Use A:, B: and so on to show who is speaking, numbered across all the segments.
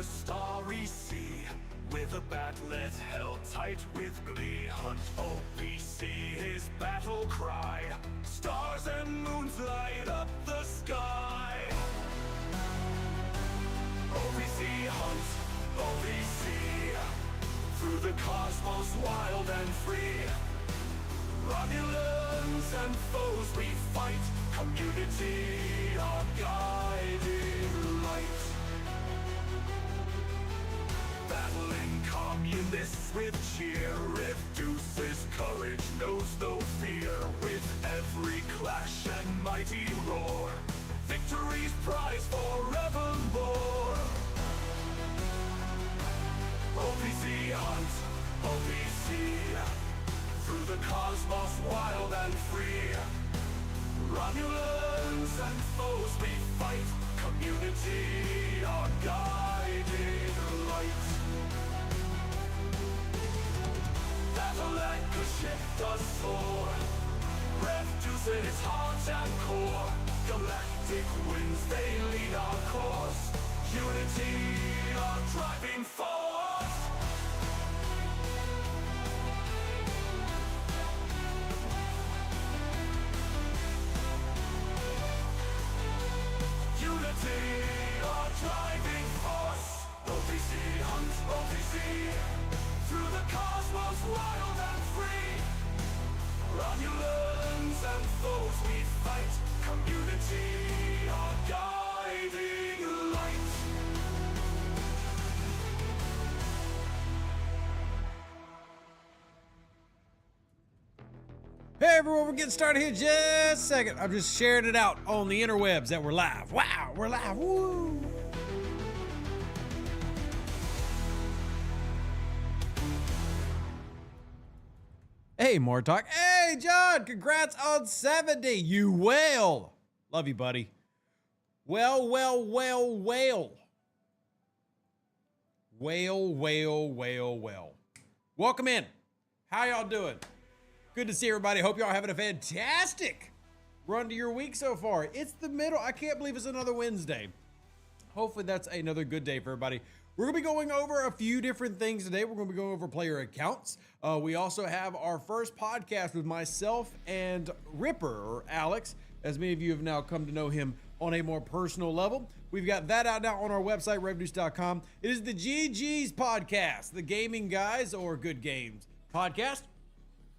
A: starry sea, with a batlet held tight with glee. Hunt OPC, his battle cry. Stars and moons light up the sky. OPC hunt, OPC, through the cosmos wild and free. Romulans and foes we fight, community our guiding light. Battling communists with cheer, reduces courage, knows no fear. With every clash and mighty roar, victory's prize forevermore. OPC hunt, OPC, through the cosmos wild and free. Romulans and foes we fight, community our guiding light. Battle anchor shift us soar, reducing its heart and core. Galactic winds, they lead our course, unity our driving force. Our driving force. OPC hunt, OPC, through the cosmos wild and free. Romulans and foes we fight, community our guiding light.
B: Hey everyone, we're getting started here in just a second. I'm just sharing it out on the interwebs that we're live. Wow, we're live, woo! Hey, more talk. Hey, John, congrats on 70. You whale. Love you, buddy. Well. Welcome in. How y'all doing? Good to see everybody. Hope y'all having a fantastic run to your week so far. It's the middle. I can't believe it's another Wednesday. Hopefully that's another good day for everybody. We're going to be going over a few different things today. We're going to be going over player accounts. We also have our first podcast with myself and Ripper, or Alex, as many of you have now come to know him on a more personal level. We've got that out now on our website, revnews.com. It is the GG's podcast, the Gaming Guys or Good Games podcast.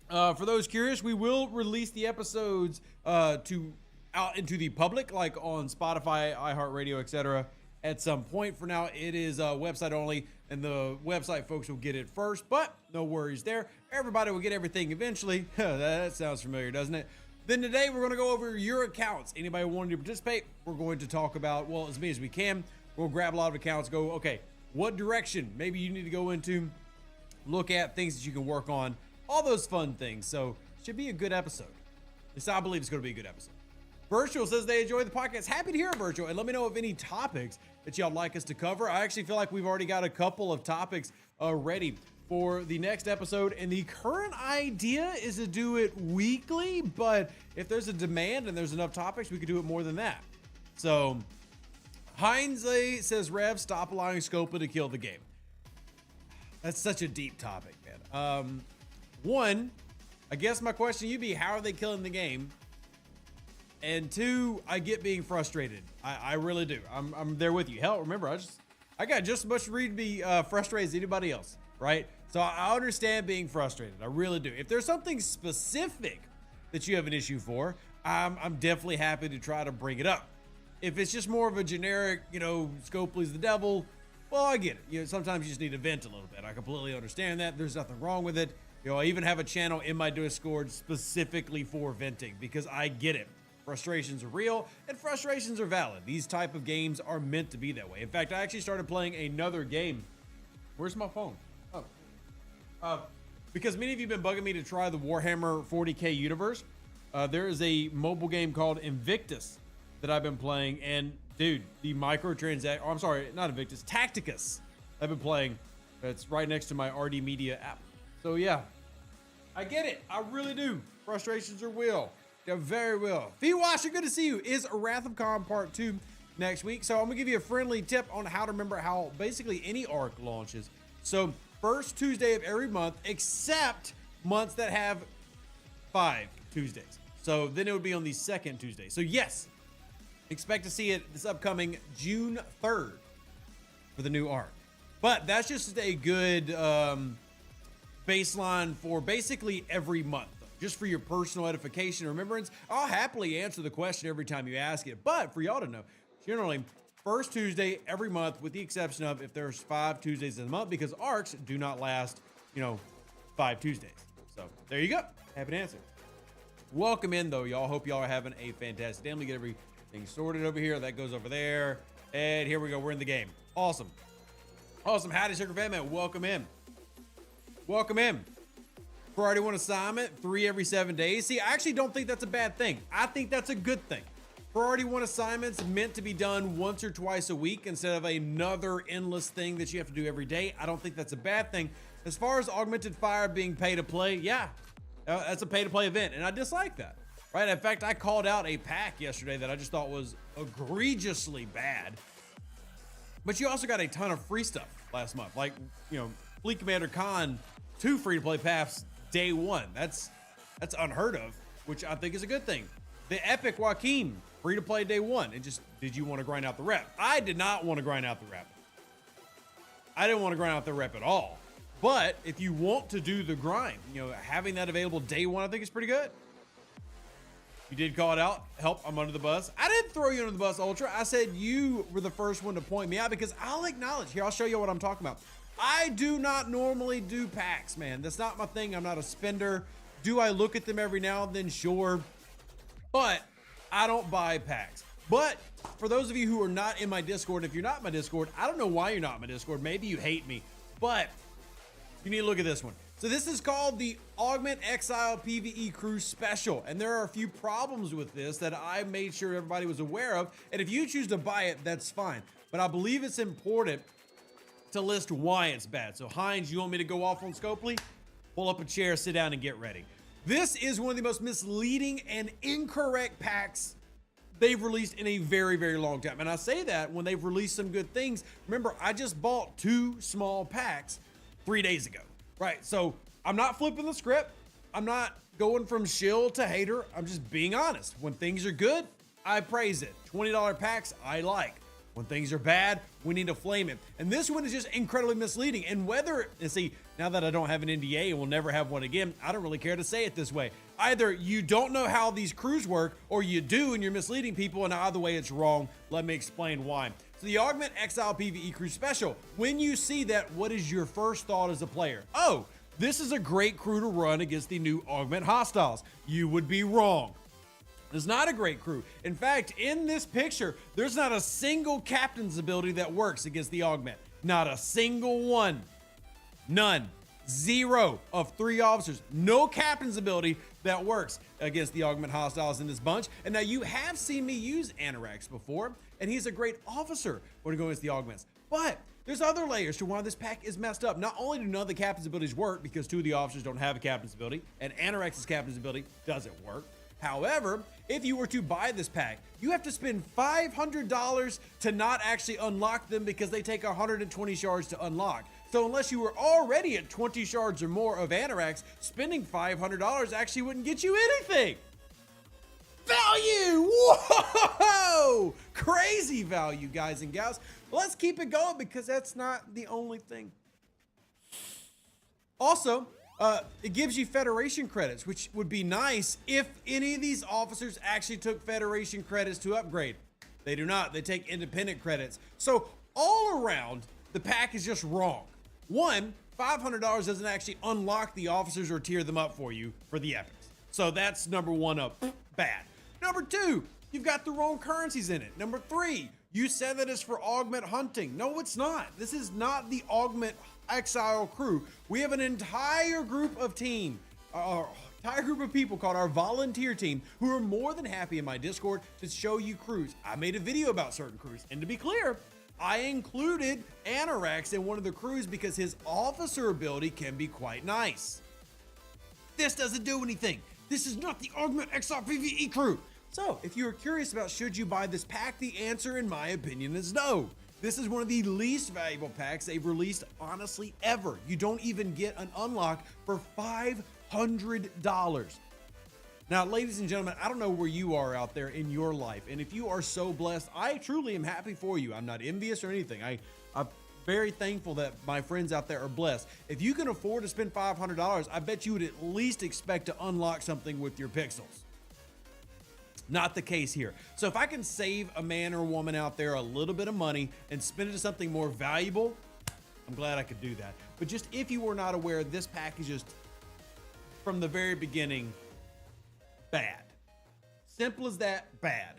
B: For those curious, we will release the episodes out into the public, like on Spotify, iHeartRadio, etc. at some point. For now, it is website only, and the website folks will get it first, but no worries there. Everybody will get everything eventually. That sounds familiar, doesn't it? Then today, we're going to go over your accounts. Anybody wanting to participate, we're going to talk about, well, as many as we can. We'll grab a lot of accounts, go, okay, what direction maybe you need to go into, look at things that you can work on, all those fun things. So should be a good episode. Yes, I believe it's going to be a good episode. Virtual says they enjoy the podcast. Happy to hear it, Virtual. And let me know of any topics that y'all like us to cover. I actually feel like we've already got a couple of topics ready for the next episode. And the current idea is to do it weekly. But if there's a demand and there's enough topics, we could do it more than that. So Heinz says, Rev, stop allowing Scopa to kill the game. That's such a deep topic, man. One, I guess my question to you be, how are they killing the game? And two, I get being frustrated. I really do. I'm there with you. Hell, remember, I got just as much reason to be frustrated as anybody else, right? So I understand being frustrated. I really do. If there's something specific that you have an issue for, I'm definitely happy to try to bring it up. If it's just more of a generic, Scopely's the devil, well, I get it. Sometimes you just need to vent a little bit. I completely understand that. There's nothing wrong with it. I even have a channel in my Discord specifically for venting because I get it. Frustrations are real and frustrations are valid. These type of games are meant to be that way. In fact, I actually started playing another game. Where's my phone? Because many of you have been bugging me to try the Warhammer 40K universe. There is a mobile game called Invictus that I've been playing. And dude, the microtransaction, I'm sorry, not Invictus, Tacticus I've been playing. It's right next to my RD Media app. So yeah, I get it. I really do. Frustrations are real. They're very real. Fee Washer, good to see you. Is Wrath of Khan Part 2 next week. So I'm gonna give you a friendly tip on how to remember how basically any arc launches. So first Tuesday of every month, except months that have 5 Tuesdays. So then it would be on the second Tuesday. So yes, expect to see it this upcoming June 3rd for the new arc. But that's just a good baseline for basically every month, just for your personal edification and remembrance. I'll happily answer the question every time you ask it, but for y'all to know, generally first Tuesday every month, with the exception of if there's 5 Tuesdays in the month, because arcs do not last, 5 Tuesdays. So there you go. Have an answer. Welcome in though, y'all. Hope y'all are having a fantastic day. Let me get everything sorted over here. That goes over there. And here we go. We're in the game. Awesome. Awesome. Howdy, Sugar Fan. Welcome in. Welcome in. Priority 1 assignment, 3 every 7 days. See, I actually don't think that's a bad thing. I think that's a good thing. Priority 1 assignments meant to be done once or twice a week instead of another endless thing that you have to do every day. I don't think that's a bad thing. As far as Augmented Fire being pay to play, yeah, that's a pay to play event, and I dislike that. Right? In fact, I called out a pack yesterday that I just thought was egregiously bad. But you also got a ton of free stuff last month, like Fleet Commander Khan 2 free to play paths day 1. That's unheard of, which I think is a good thing. The Epic Joaquin free to play day 1. And just, did you want to grind out the rep? I did not want to grind out the rep. I didn't want to grind out the rep at all. But if you want to do the grind, having that available day 1, I think is pretty good. You did call it out. Help, I'm under the bus. I didn't throw you under the bus, Ultra. I said you were the first one to point me out because I'll acknowledge. Here, I'll show you what I'm talking about. I do not normally do packs, man. That's not my thing. I'm not a spender. Do I look at them every now and then? Sure. But I don't buy packs. But for those of you who are not in my Discord, if you're not in my Discord, I don't know why you're not in my Discord. Maybe you hate me. But you need to look at this one. So this is called the Augment Exile PvE Crew Special. And there are a few problems with this that I made sure everybody was aware of. And if you choose to buy it, that's fine. But I believe it's important to list why it's bad. So Heinz, you want me to go off on Scopely? Pull up a chair, sit down, and get ready. This is one of the most misleading and incorrect packs they've released in a very, very long time. And I say that when they've released some good things. Remember, I just bought 2 small packs 3 days ago. Right, so I'm not flipping the script. I'm not going from shill to hater. I'm just being honest. When things are good, I praise it. $20 packs, I like. When things are bad, we need to flame it. And this one is just incredibly misleading. And see, now that I don't have an NDA and will never have one again, I don't really care to say it this way. Either you don't know how these crews work, or you do and you're misleading people, and either way it's wrong. Let me explain why. So the Augment Exile PvE Crew Special, when you see that, what is your first thought as a player? Oh, this is a great crew to run against the new Augment hostiles. You would be wrong. It's not a great crew. In fact, in this picture, there's not a single captain's ability that works against the Augment. Not a single one. None. 0 of 3 officers. No captain's ability that works against the Augment hostiles in this bunch. And now you have seen me use Anorax before, and he's a great officer when going against the Augments. But there's other layers to why this pack is messed up. Not only do none of the captain's abilities work because 2 of the officers don't have a captain's ability, and Anorax's captain's ability doesn't work. However, if you were to buy this pack, you have to spend $500 to not actually unlock them because they take 120 shards to unlock. So unless you were already at 20 shards or more of Anorax, spending $500 actually wouldn't get you anything. Value! Whoa! Crazy value, guys and gals. Let's keep it going because that's not the only thing. Also, it gives you Federation credits, which would be nice if any of these officers actually took Federation credits to upgrade. They do not. They take independent credits. So all around, the pack is just wrong. One, $500 doesn't actually unlock the officers or tier them up for you for the epics. So that's number 1 up. Bad. Number 2, you've got the wrong currencies in it. Number 3, you said that it's for augment hunting. No, it's not. This is not the Augment Exile crew. We have an entire group of entire group of people called our volunteer team who are more than happy in my Discord to show you crews. I made a video about certain crews, and to be clear, I included Anorax in one of the crews because his officer ability can be quite nice. This doesn't do anything. This is not the Augment Exile PvE crew. So if you're curious about should you buy this pack, the answer in my opinion is no. This is one of the least valuable packs they've released, honestly, ever. You don't even get an unlock for $500. Now, ladies and gentlemen, I don't know where you are out there in your life, and if you are so blessed, I truly am happy for you. I'm not envious or anything. I'm very thankful that my friends out there are blessed. If you can afford to spend $500, I bet you would at least expect to unlock something with your pixels. Not the case here. So if I can save a man or woman out there a little bit of money and spend it to something more valuable, I'm glad I could do that. But just if you were not aware, this pack is just, from the very beginning, bad. Simple as that, bad.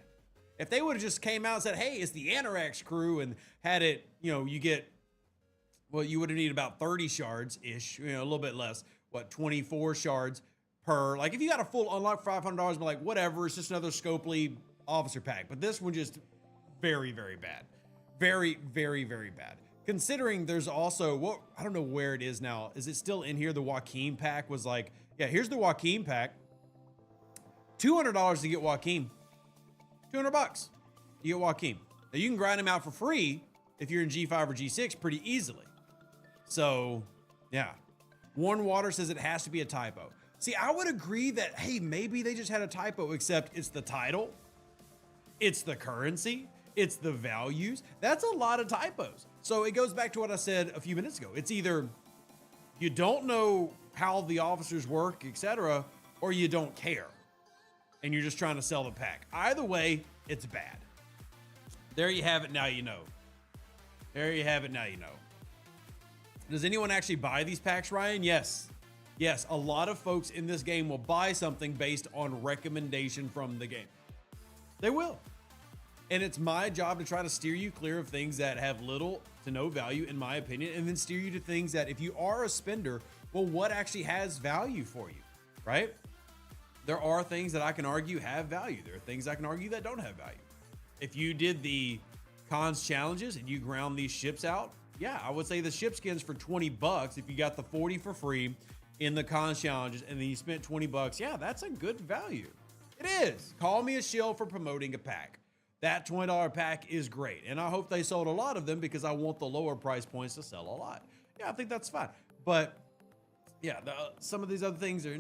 B: If they would have just came out and said, hey, it's the Anorax crew, and had it, you get, well, you would have needed about 30 shards-ish, a little bit less, 24 shards per. Like, if you got a full unlock for $500, I'm like, whatever, it's just another Scopely officer pack. But this one just very, very bad. Very, very, very bad. Considering there's also, I don't know where it is now. Is it still in here? The Joaquin pack was like, yeah, here's the Joaquin pack. $200 to get Joaquin. $200. You get Joaquin. Now you can grind him out for free if you're in G5 or G6 pretty easily. So, yeah. Warren Water says it has to be a typo. See, I would agree that, hey, maybe they just had a typo, except it's the title, it's the currency, it's the values. That's a lot of typos. So it goes back to what I said a few minutes ago. It's either you don't know how the officers work, etc., or you don't care, and you're just trying to sell the pack. Either way, it's bad. There you have it. Now you know. There you have it. Now you know. Does anyone actually buy these packs, Ryan? Yes. Yes, a lot of folks in this game will buy something based on recommendation from the game. They will. And it's my job to try to steer you clear of things that have little to no value, in my opinion, and then steer you to things that, if you are a spender, well, what actually has value for you, right? There are things that I can argue have value. There are things I can argue that don't have value. If you did the cons challenges and you ground these ships out, yeah, I would say the ship skins for $20. If you got the 40 for free in the cons challenges and then you spent $20, yeah, that's a good value. It is. Call me a shill for promoting a pack. That $20 pack is great. And I hope they sold a lot of them because I want the lower price points to sell a lot. Yeah, I think that's fine. But yeah, some of these other things are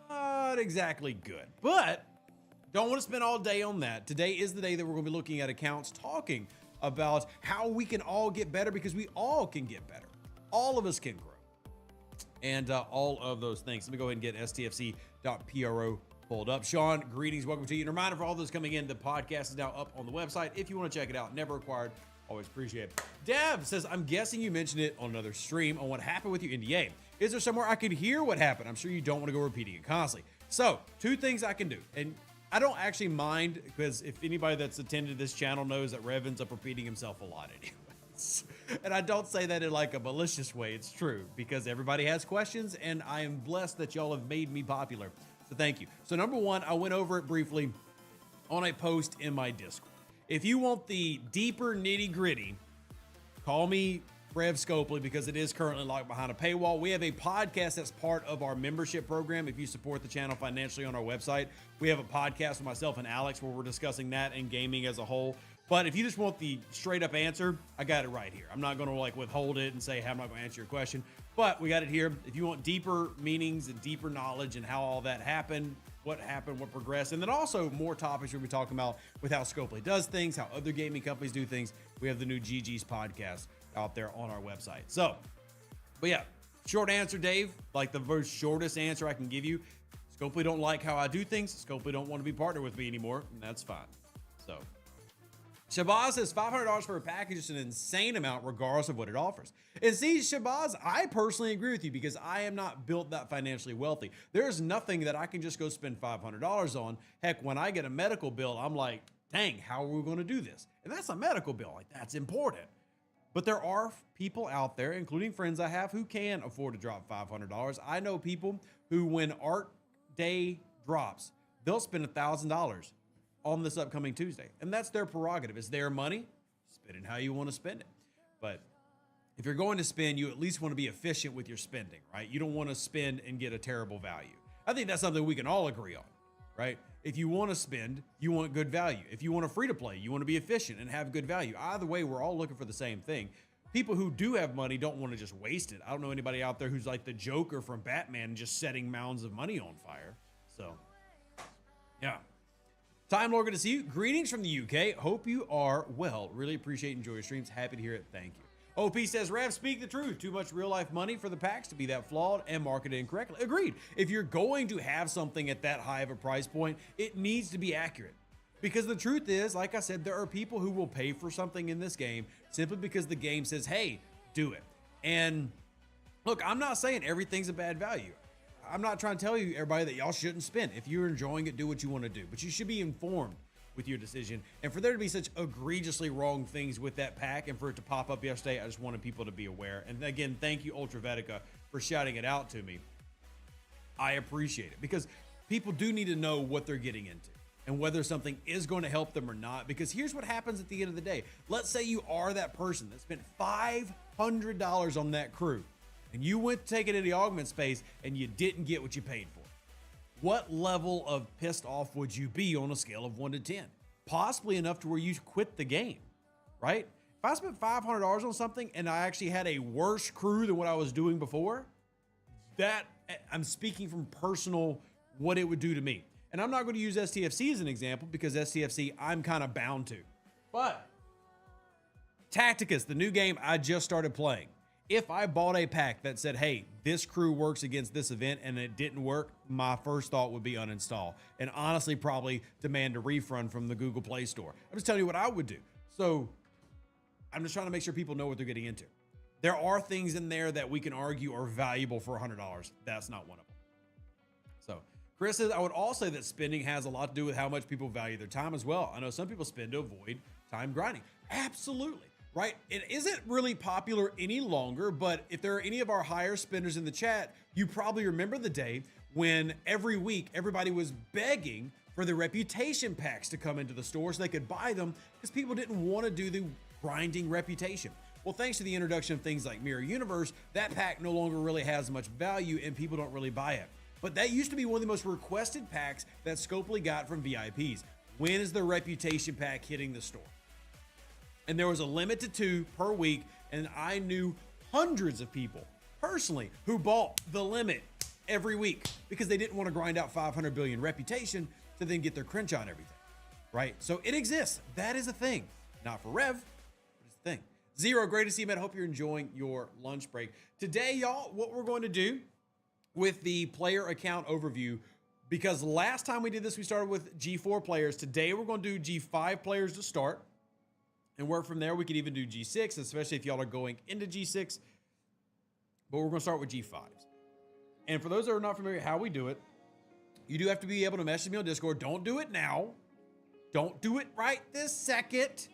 B: not exactly good. But don't want to spend all day on that. Today is the day that we're going to be looking at accounts, talking about how we can all get better, because we all can get better. All of us can grow. And all of those things. Let me go ahead and get stfc.pro pulled up. Sean, greetings. Welcome to you. And a reminder for all those coming in, the podcast is now up on the website. If you want to check it out, never required. Always appreciate it. Dev says, I'm guessing you mentioned it on another stream on what happened with your NDA. Is there somewhere I could hear what happened? I'm sure you don't want to go repeating it constantly. So, two things I can do. And I don't actually mind, because if anybody that's attended this channel knows that Rev ends up repeating himself a lot anyways. And I don't say that in like a malicious way. It's true, because everybody has questions, and I am blessed that y'all have made me popular. So thank you. So number one, I went over it briefly on a post in my Discord. If you want the deeper nitty gritty, call me Rev Scopely, because it is currently locked behind a paywall. We have a podcast that's part of our membership program. If you support the channel financially on our website, we have a podcast with myself and Alex where we're discussing that and gaming as a whole. But if you just want the straight up answer, I got it right here. I'm not going to like withhold it and say, hey, I'm not going to answer your question, but we got it here. If you want deeper meanings and deeper knowledge and how all that happened, what progressed, and then also more topics we'll be talking about with how Scopely does things, how other gaming companies do things. We have the new GG's podcast out there on our website. So, but yeah, short answer, Dave, like the very shortest answer I can give you. Scopely don't like how I do things. Scopely don't want to be partnered with me anymore, and that's fine. So, Shabazz says $500 for a package is an insane amount regardless of what it offers. And see, Shabazz, I personally agree with you, because I am not built that financially wealthy. There's nothing that I can just go spend $500 on. Heck, when I get a medical bill, I'm like, dang, how are we going to do this? And that's a medical bill. Like, that's important. But there are people out there, including friends I have, who can afford to drop $500. I know people who, when Art Day drops, they'll spend $1,000 on this upcoming Tuesday. And that's their prerogative. It's their money. Spend it how you want to spend it. But if you're going to spend, you at least want to be efficient with your spending, right? You don't want to spend and get a terrible value. I think that's something we can all agree on. right? If you want to spend, you want good value. If you want a free to play, you want to be efficient and have good value. Either way, we're all looking for the same thing. People who do have money don't want to just waste it. I don't know anybody out there who's like the Joker from Batman, just setting mounds of money on fire. So, yeah. Time Lord, good to see you. Greetings from the UK. Hope you are well. Really appreciate and enjoy your streams. Happy to hear it. Thank you. OP says, Rev, speak the truth. Too much real life money for the packs to be that flawed and marketed incorrectly. Agreed. If you're going to have something at that high of a price point, it needs to be accurate. Because the truth is, like I said, there are people who will pay for something in this game simply because the game says, hey, do it. And look, I'm not saying everything's a bad value. I'm not trying to tell you, everybody, that y'all shouldn't spend. If you're enjoying it, do what you want to do. But you should be informed with your decision. And for there to be such egregiously wrong things with that pack and for it to pop up yesterday, I just wanted people to be aware. And again, thank you, Ultravetica, for shouting it out to me. I appreciate it because people do need to know what they're getting into and whether something is going to help them or not. Because here's what happens at the end of the day. Let's say you are that person that spent $500 on that crew and you went to take it in the augment space and you didn't get what you paid for. What level of pissed off would you be on a scale of 1 to 10? Possibly enough to where you quit the game, right? If I spent $500 on something and I actually had a worse crew than what I was doing before, that I'm speaking from personal what it would do to me. And I'm not going to use STFC as an example because STFC I'm kind of bound to. But Tacticus, the new game I just started playing, if I bought a pack that said, hey, this crew works against this event and it didn't work, my first thought would be uninstall. And honestly, probably demand a refund from the Google Play Store. I'm just telling you what I would do. So I'm just trying to make sure people know what they're getting into. There are things in there that we can argue are valuable for $100. That's not one of them. So Chris says, I would also say that spending has a lot to do with how much people value their time as well. I know some people spend to avoid time grinding. Absolutely. Right? It isn't really popular any longer, but if there are any of our higher spenders in the chat, you probably remember the day when every week everybody was begging for the reputation packs to come into the store so they could buy them because people didn't want to do the grinding reputation. Well, thanks to the introduction of things like Mirror Universe, that pack no longer really has much value and people don't really buy it. But that used to be one of the most requested packs that Scopely got from VIPs. When is the reputation pack hitting the store? And there was a limit to 2 per week, and I knew hundreds of people personally who bought the limit every week because they didn't want to grind out 500 billion reputation to then get their crunch on everything, right? So it exists. That is a thing. Not for Rev, but it's a thing. Zero, great to see you, man. Hope you're enjoying your lunch break. Today, y'all, what we're going to do with the player account overview, because last time we did this, we started with G4 players. Today, we're going to do G5 players to start. And work from there. We could even do G6, especially if y'all are going into G6. But we're going to start with G5s. And for those that are not familiar how we do it, you do have to be able to message me on Discord. Don't do it now. Don't do it right this second.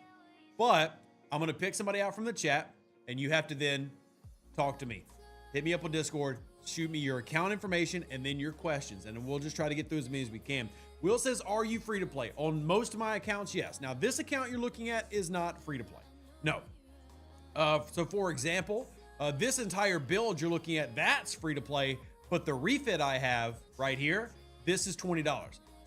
B: But I'm going to pick somebody out from the chat, and you have to then talk to me. Hit me up on Discord. Shoot me your account information and then your questions. And we'll just try to get through as many as we can. Will says, are you free to play? On most of my accounts, yes. Now, this account you're looking at is not free to play. No. So, for example, this entire build you're looking at, that's free to play. But the refit I have right here, this is $20.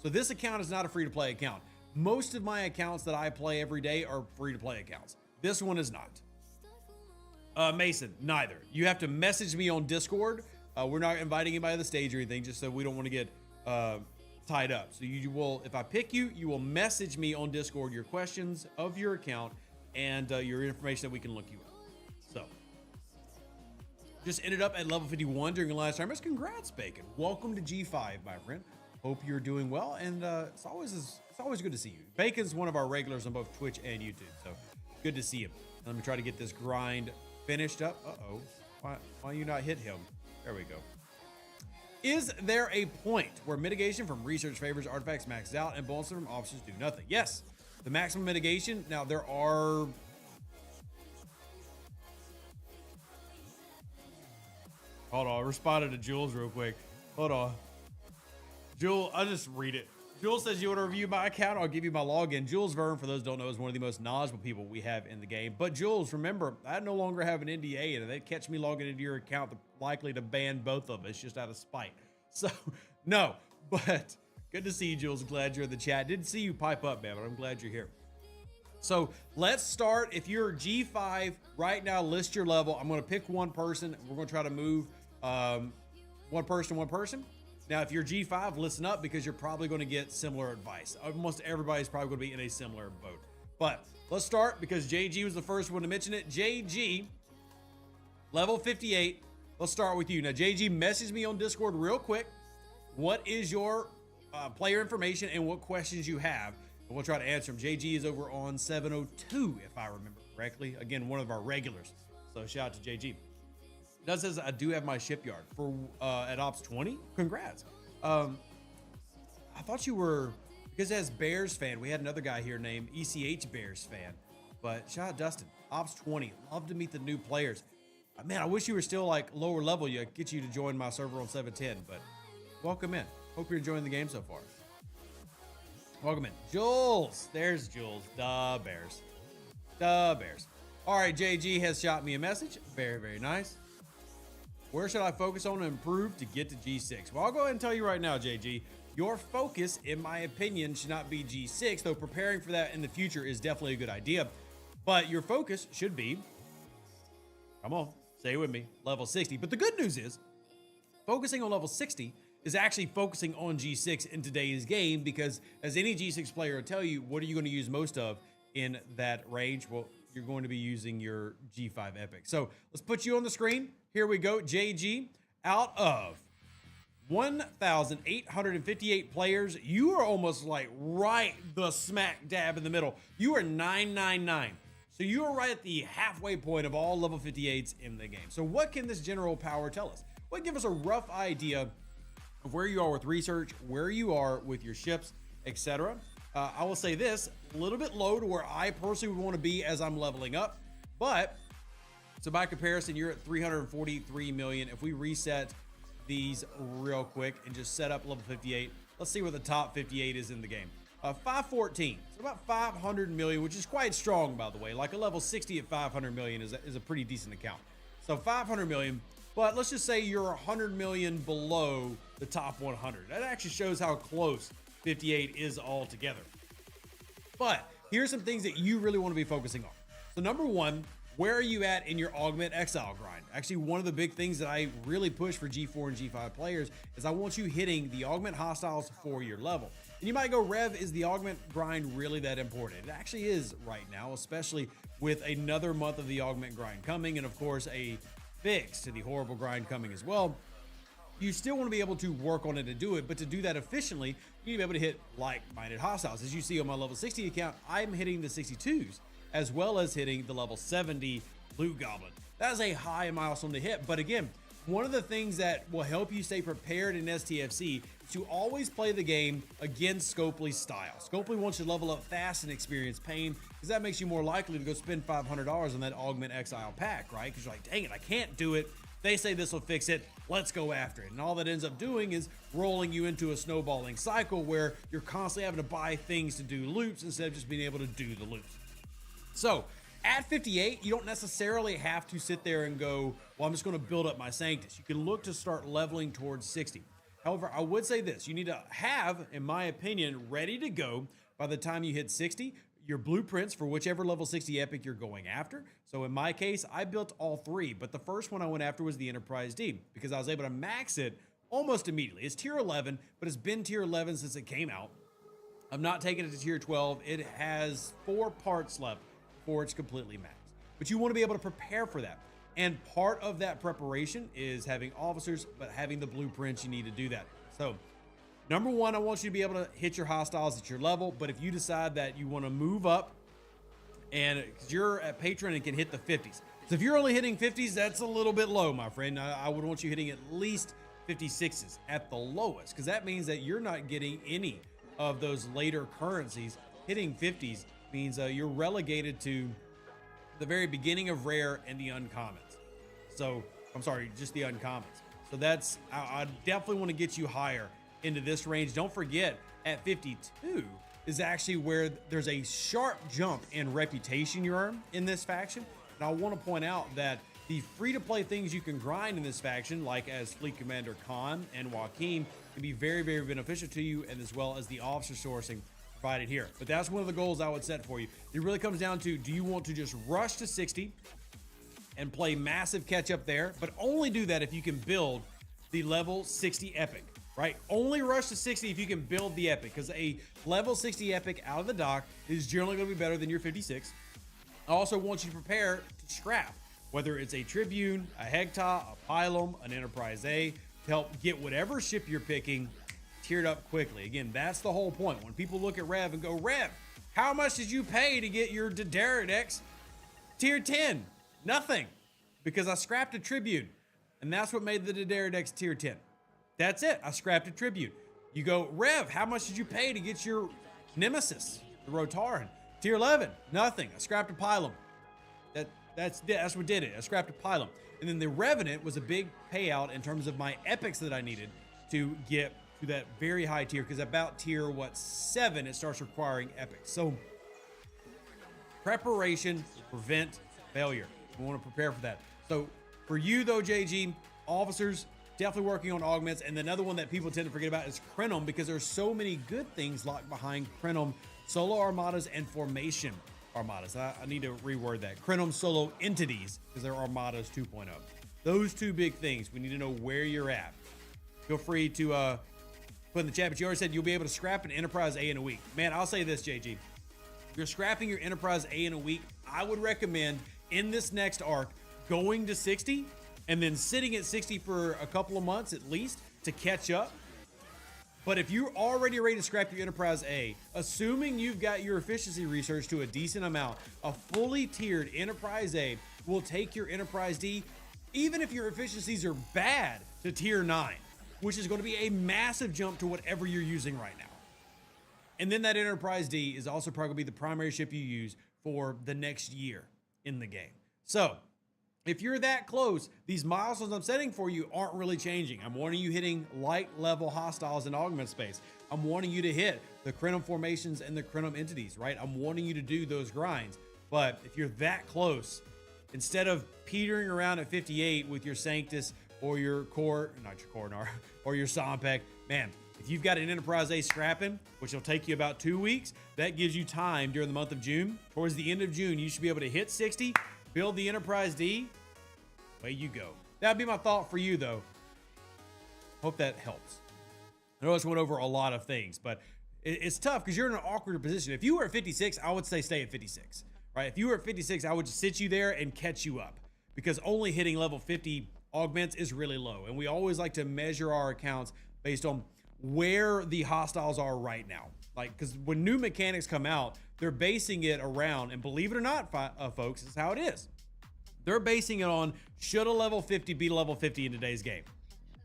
B: So, this account is not a free to play account. Most of my accounts that I play every day are free to play accounts. This one is not. Mason, neither. You have to message me on Discord. We're not inviting anybody to the stage or anything, just so we don't want to get tied up. So you will, if I pick you, you will message me on Discord your questions of your account and your information that we can look you up. So just ended up at level 51 during the last time. Congrats, Bacon. Welcome to G5, my friend. Hope you're doing well, and it's always good to see you. Bacon's one of our regulars on both Twitch and YouTube, so good to see him. Let me try to get this grind finished up. Why you not hit him? There we go. Is there a point where mitigation from research favors artifacts maxes out and bonuses from officers do nothing? Yes. The maximum mitigation. Now there are... Hold on. I responded to Jules real quick. Hold on. Jules, I'll just read it. Jules says, you want to review my account? I'll give you my login. Jules Verne, for those who don't know, is one of the most knowledgeable people we have in the game. But Jules, remember, I no longer have an NDA, and if they catch me logging into your account, they're likely to ban both of us just out of spite. So, no. But Good to see you, Jules. Glad you're in the chat. Didn't see you pipe up, man, but I'm glad you're here. So let's start. If you're G5 right now, list your level. I'm going to pick one person. We're going to try to move one person. Now, if you're G5, listen up because you're probably going to get similar advice. Almost everybody's probably going to be in a similar boat. But let's start because JG was the first one to mention it. JG, level 58. Let's start with you. Now, JG, message me on Discord real quick. What is your player information and what questions you have? And we'll try to answer them. JG is over on 702, if I remember correctly. Again, one of our regulars. So shout out to JG. It does says I do have my shipyard for at Ops 20. Congrats. I thought you were, because it has Bears fan. We had another guy here named ECH Bears fan. But shout out Dustin. Ops 20. Love to meet the new players. Man, I wish you were still like lower level. You get you to join my server on 710. But welcome in. Hope you're enjoying the game so far. Welcome in. Jules. There's Jules. The Bears. The Bears. All right, JG has shot me a message. Very, very nice. Where should I focus on to improve to get to G6? Well, I'll go ahead and tell you right now, JG. Your focus, in my opinion, should not be G6, though preparing for that in the future is definitely a good idea. But your focus should be, come on, say it with me, level 60. But the good news is, focusing on level 60 is actually focusing on G6 in today's game because as any G6 player will tell you, what are you going to use most of in that range? Well, you're going to be using your G5 Epic. So let's put you on the screen. Here we go, JG. Out of 1,858 players, you are almost like right the smack dab in the middle. You are 999. So you are right at the halfway point of all level 58s in the game. So what can this general power tell us? Well, give us a rough idea of where you are with research, where you are with your ships, etc. I will say this, a little bit low to where I personally would want to be as I'm leveling up, but so by comparison, you're at 343 million. If we reset these real quick and just set up level 58, let's see what the top 58 is in the game. 514, so about 500 million, which is quite strong, by the way. Like a level 60 at 500 million is a pretty decent account. So 500 million, but let's just say you're 100 million below the top 100. That actually shows how close 58 is all together. But here's some things that you really want to be focusing on. So number one, where are you at in your augment exile grind? Actually, one of the big things that I really push for G4 and G5 players is I want you hitting the augment hostiles for your level. And you might go, Rev, is the augment grind really that important? It actually is right now, especially with another month of the augment grind coming, and of course a fix to the horrible grind coming as well. You still want to be able to work on it and do it, but to do that efficiently, you need to be able to hit like-minded hostiles. As you see on my level 60 account, I'm hitting the 62s, as well as hitting the level 70 loot goblin. That is a high milestone to hit, but again, one of the things that will help you stay prepared in STFC is to always play the game against Scopely's style. Scopely wants you to level up fast and experience pain, because that makes you more likely to go spend $500 on that augment exile pack, right? Because you're like, dang it, I can't do it. They say this will fix it. Let's go after it. And all that ends up doing is rolling you into a snowballing cycle where you're constantly having to buy things to do loops instead of just being able to do the loops. So at 58, you don't necessarily have to sit there and go, well, I'm just going to build up my Sanctus. You can look to start leveling towards 60. However, I would say this, you need to have, in my opinion, ready to go by the time you hit 60, your blueprints for whichever level 60 epic you're going after. So in my case, I built all three, but the first one I went after was the Enterprise D because I was able to max it almost immediately. It's tier 11, but it's been tier 11 since it came out. I'm not taking it to tier 12. It has 4 parts left before it's completely maxed. But you want to be able to prepare for that. And part of that preparation is having officers, but having the blueprints, you need to do that. So number one, I want you to be able to hit your hostiles at your level, but if you decide that you want to move up and you're at patron and can hit the 50s. So if you're only hitting 50s, that's a little bit low, my friend. I would want you hitting at least 56s at the lowest, because that means that you're not getting any of those later currencies. Hitting 50s means you're relegated to the very beginning of rare and the uncommons. So I'm sorry, just the uncommons. So that's, I definitely want to get you higher into this range. Don't forget, at 52 is actually where there's a sharp jump in reputation you earn in this faction. And I want to point out that the free-to-play things you can grind in this faction, like as Fleet Commander Khan and Joaquin, can be very, very beneficial to you, and as well as the officer sourcing provided here. But that's one of the goals I would set for you. It really comes down to, do you want to just rush to 60 and play massive catch-up there, but only do that if you can build the level 60 epic, right? Only rush to 60 if you can build the epic, because a level 60 epic out of the dock is generally going to be better than your 56. I also want you to prepare to scrap, whether it's a Tribune, a Hector, a Pylum, an Enterprise A, to help get whatever ship you're picking tiered up quickly. Again, that's the whole point. When people look at Rev and go, Rev, how much did you pay to get your Dederidex tier 10? Nothing, because I scrapped a Tribune, and that's what made the Dederidex tier 10. That's it. I scrapped a Tribune. You go, Rev, how much did you pay to get your Nemesis, the Rotaran? Tier 11, nothing. I scrapped a Pylum. That's what did it. I scrapped a Pylum. And then the Revenant was a big payout in terms of my epics that I needed to get to that very high tier, because about tier, 7, it starts requiring epics. So preparation to prevent failure. We want to prepare for that. So for you though, JG, officers, definitely working on augments. And another one that people tend to forget about is Krenom, because there's so many good things locked behind Krenom solo armadas and formation armadas. I need to reword that. Krenom solo entities, because they're armadas 2.0. Those two big things. We need to know where you're at. Feel free to put in the chat, but you already said you'll be able to scrap an Enterprise A in a week. Man, I'll say this, JG. If you're scrapping your Enterprise A in a week, I would recommend in this next arc going to 60 and then sitting at 60 for a couple of months at least to catch up. But if you're already ready to scrap your Enterprise A, assuming you've got your efficiency research to a decent amount, a fully tiered Enterprise A will take your Enterprise D, even if your efficiencies are bad, to tier 9, which is going to be a massive jump to whatever you're using right now. And then that Enterprise D is also probably going to be the primary ship you use for the next year in the game. So if you're that close, these milestones I'm setting for you aren't really changing. I'm wanting you hitting light level hostiles in augment space. I'm wanting you to hit the Krenom formations and the Krenom entities, right? I'm wanting you to do those grinds. But if you're that close, instead of petering around at 58 with your Sanctus or your Core, not your Coronar, or your Sompek, man, if you've got an Enterprise A scrapping, which will take you about 2 weeks, that gives you time during the month of June. Towards the end of June, you should be able to hit 60, build the Enterprise D. Way you go. That'd be my thought for you, though. Hope that helps. I know I just went over a lot of things, but it's tough because you're in an awkward position. If you were at 56, I would say stay at 56, right? If you were at 56, I would just sit you there and catch you up, because only hitting level 50 augments is really low. And we always like to measure our accounts based on where the hostiles are right now. Like, because when new mechanics come out, they're basing it around, and believe it or not, folks, this is how it is. They're basing it on, should a level 50 beat a level 50 in today's game,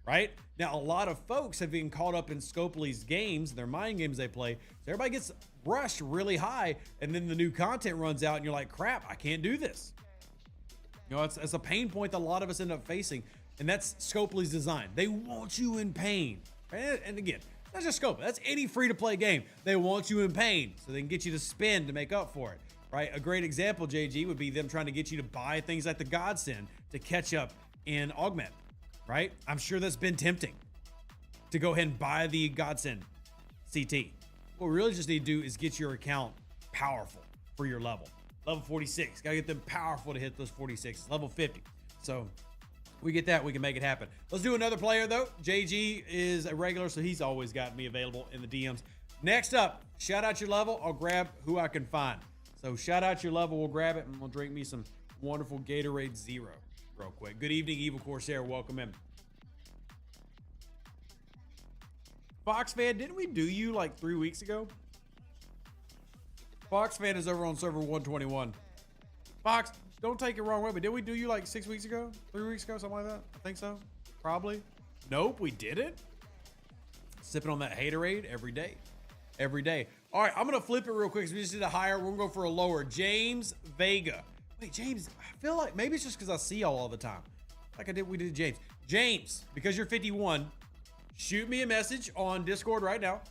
B: right? Now, a lot of folks have been caught up in Scopely's games, their mind games they play, so everybody gets rushed really high, and then the new content runs out, and you're like, crap, I can't do this. You know, it's a pain point that a lot of us end up facing, and that's Scopely's design. They want you in pain. And again, that's just Scopely. That's any free-to-play game. They want you in pain, so they can get you to spend to make up for it. Right? A great example, JG, would be them trying to get you to buy things like the Godsend to catch up in augment, right? I'm sure that's been tempting to go ahead and buy the Godsend CT. What we really just need to do is get your account powerful for your level. Level 46, gotta get them powerful to hit those 46s. Level 50. So we get that, we can make it happen. Let's do another player though. JG is a regular, so he's always got me available in the DMs. Next up, shout out your level. I'll grab who I can find. So shout out your level, we'll grab it, and we'll drink me some wonderful Gatorade Zero real quick. Good evening, Evil Corsair, welcome in. Fox Fan, didn't we do you like 3 weeks ago? Fox Fan is over on server 121. Fox, don't take it wrong way, but did we do you like 6 weeks ago? 3 weeks ago, something like that? I think so, probably. Nope, we didn't. Sipping on that Haterade every day. Every day. All right, I'm gonna flip it real quick because we just did a higher. We're gonna go for a lower. James Vega. Wait, James, I feel like maybe it's just because I see y'all all the time. Like we did James. James, because you're 51, shoot me a message on Discord right now.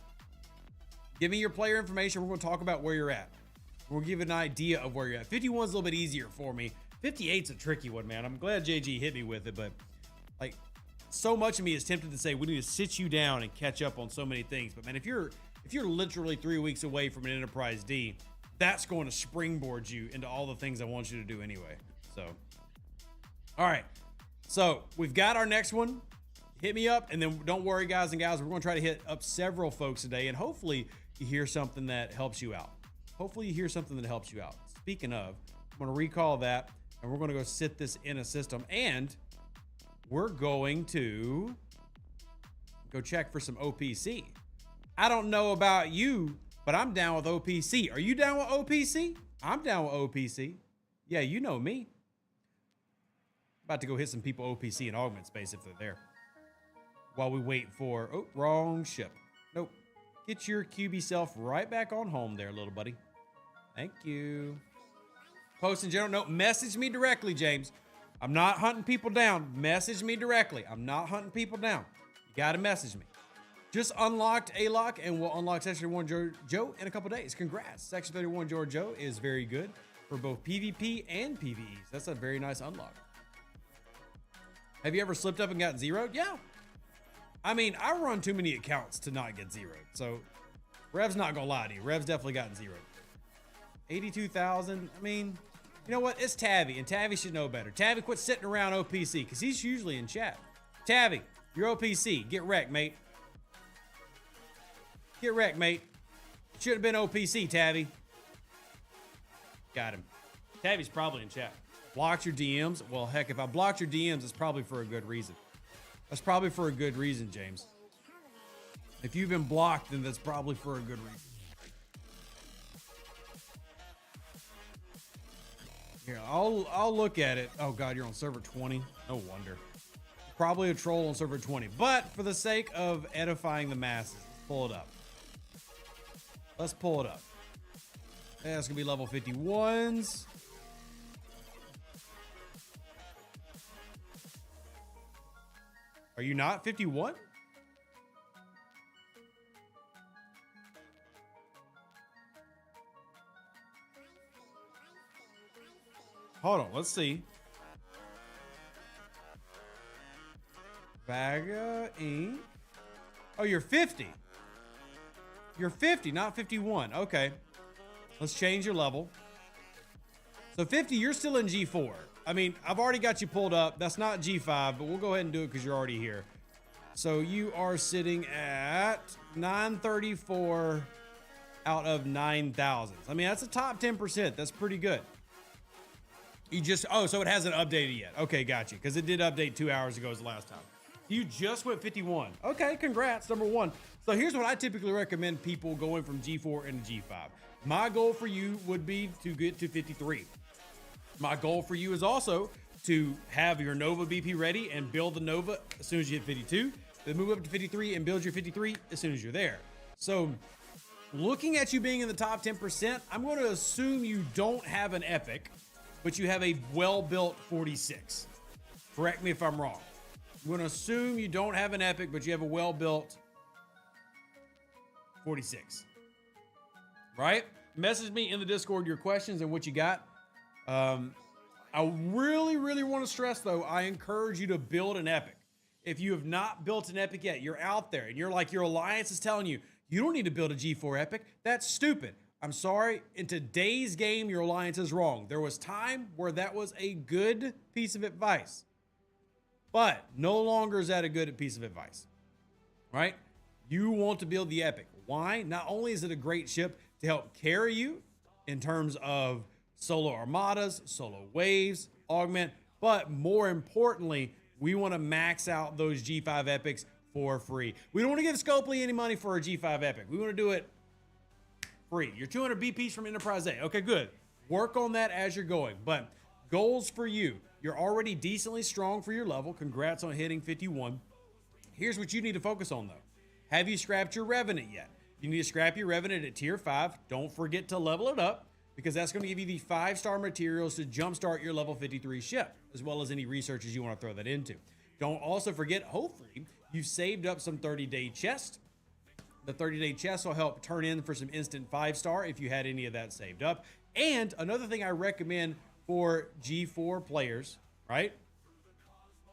B: Give me your player information. We're gonna talk about where you're at. We'll give you an idea of where you're at. 51 is a little bit easier for me 58's a tricky one, man. I'm glad JG hit me with it, but like so much of me is tempted to say we need to sit you down and catch up on so many things. But man, if you're literally 3 weeks away from an Enterprise D, that's going to springboard you into all the things I want you to do anyway. So, all right. So we've got our next one. Hit me up, and then don't worry, guys and gals. We're going to try to hit up several folks today, and hopefully you hear something that helps you out. Speaking of, I'm going to recall that, and we're going to go sit this in a system, and we're going to go check for some OPC. I don't know about you, but I'm down with OPC. Are you down with OPC? I'm down with OPC. Yeah, you know me. About to go hit some people OPC in augment space if they're there. While we wait for, oh, wrong ship. Nope. Get your QB self right back on home there, little buddy. Thank you. Post in general, no, message me directly, James. I'm not hunting people down. Message me directly. I'm not hunting people down. You got to message me. Just unlocked a lock, and we'll unlock Section 31 Joe in a couple days. Congrats. Section 31 Joe is very good for both PvP and PvEs. That's a very nice unlock. Have you ever slipped up and gotten zeroed? Yeah. I mean, I run too many accounts to not get zeroed. So Rev's not going to lie to you. Rev's definitely gotten zeroed. 82,000. I mean, you know what? It's Tavi, and Tavi should know better. Tavi, quit sitting around OPC because he's usually in chat. Tavi, you're OPC. Get wrecked, mate. Get wrecked, mate. Should have been OPC, Tavi. Got him. Tavi's probably in chat. Blocked your DMs? Well, heck, if I blocked your DMs, it's probably for a good reason. That's probably for a good reason, James. If you've been blocked, then that's probably for a good reason. Here, I'll look at it. Oh God, you're on server 20. No wonder. Probably a troll on server 20. But for the sake of edifying the masses, let's pull it up. Let's pull it up. That's gonna be level 51s. Are you not 51? Hold on, let's see. Vaga Inc. Oh, you're 50. You're 50, not 51. Okay. Let's change your level. So 50, you're still in G4. I mean, I've already got you pulled up. That's not G5, but we'll go ahead and do it because you're already here. So you are sitting at 934 out of 9,000. I mean, that's a top 10%. That's pretty good. You just, oh, so it hasn't updated yet. Okay, got you. Because it did update 2 hours ago as the last time. You just went 51. Okay, congrats, number one. So here's what I typically recommend people going from G4 into G5. My goal for you would be to get to 53. My goal for you is also to have your Nova BP ready and build the Nova as soon as you hit 52. Then move up to 53 and build your 53 as soon as you're there. So looking at you being in the top 10%, I'm going to assume you don't have an epic, but you have a well-built 46. Correct me if I'm wrong. I'm going to assume you don't have an epic, but you have a well-built 46. Right? Message me in the Discord your questions and what you got. I really, really want to stress, though, I encourage you to build an epic. If you have not built an epic yet, you're out there, and you're like, your alliance is telling you, you don't need to build a G4 epic. That's stupid. I'm sorry. In today's game, your alliance is wrong. There was time where that was a good piece of advice, but no longer is that a good piece of advice, right? You want to build the epic. Why? Not only is it a great ship to help carry you in terms of solo armadas, solo waves, augment, but more importantly, we want to max out those G5 epics for free. We don't want to give Scopely any money for a G5 epic. We want to do it free. You're 200 BPs from Enterprise A. Okay, good. Work on that as you're going. But goals for you. You're already decently strong for your level. Congrats on hitting 51. Here's what you need to focus on, though. Have you scrapped your Revenant yet? You need to scrap your Revenant at tier 5. Don't forget to level it up, because that's going to give you the 5-star materials to jumpstart your level 53 ship, as well as any researches you want to throw that into. Don't also forget, hopefully, you've saved up some 30-day chests. The 30-day chest will help turn in for some instant 5-star if you had any of that saved up. And another thing I recommend for G4 players, right?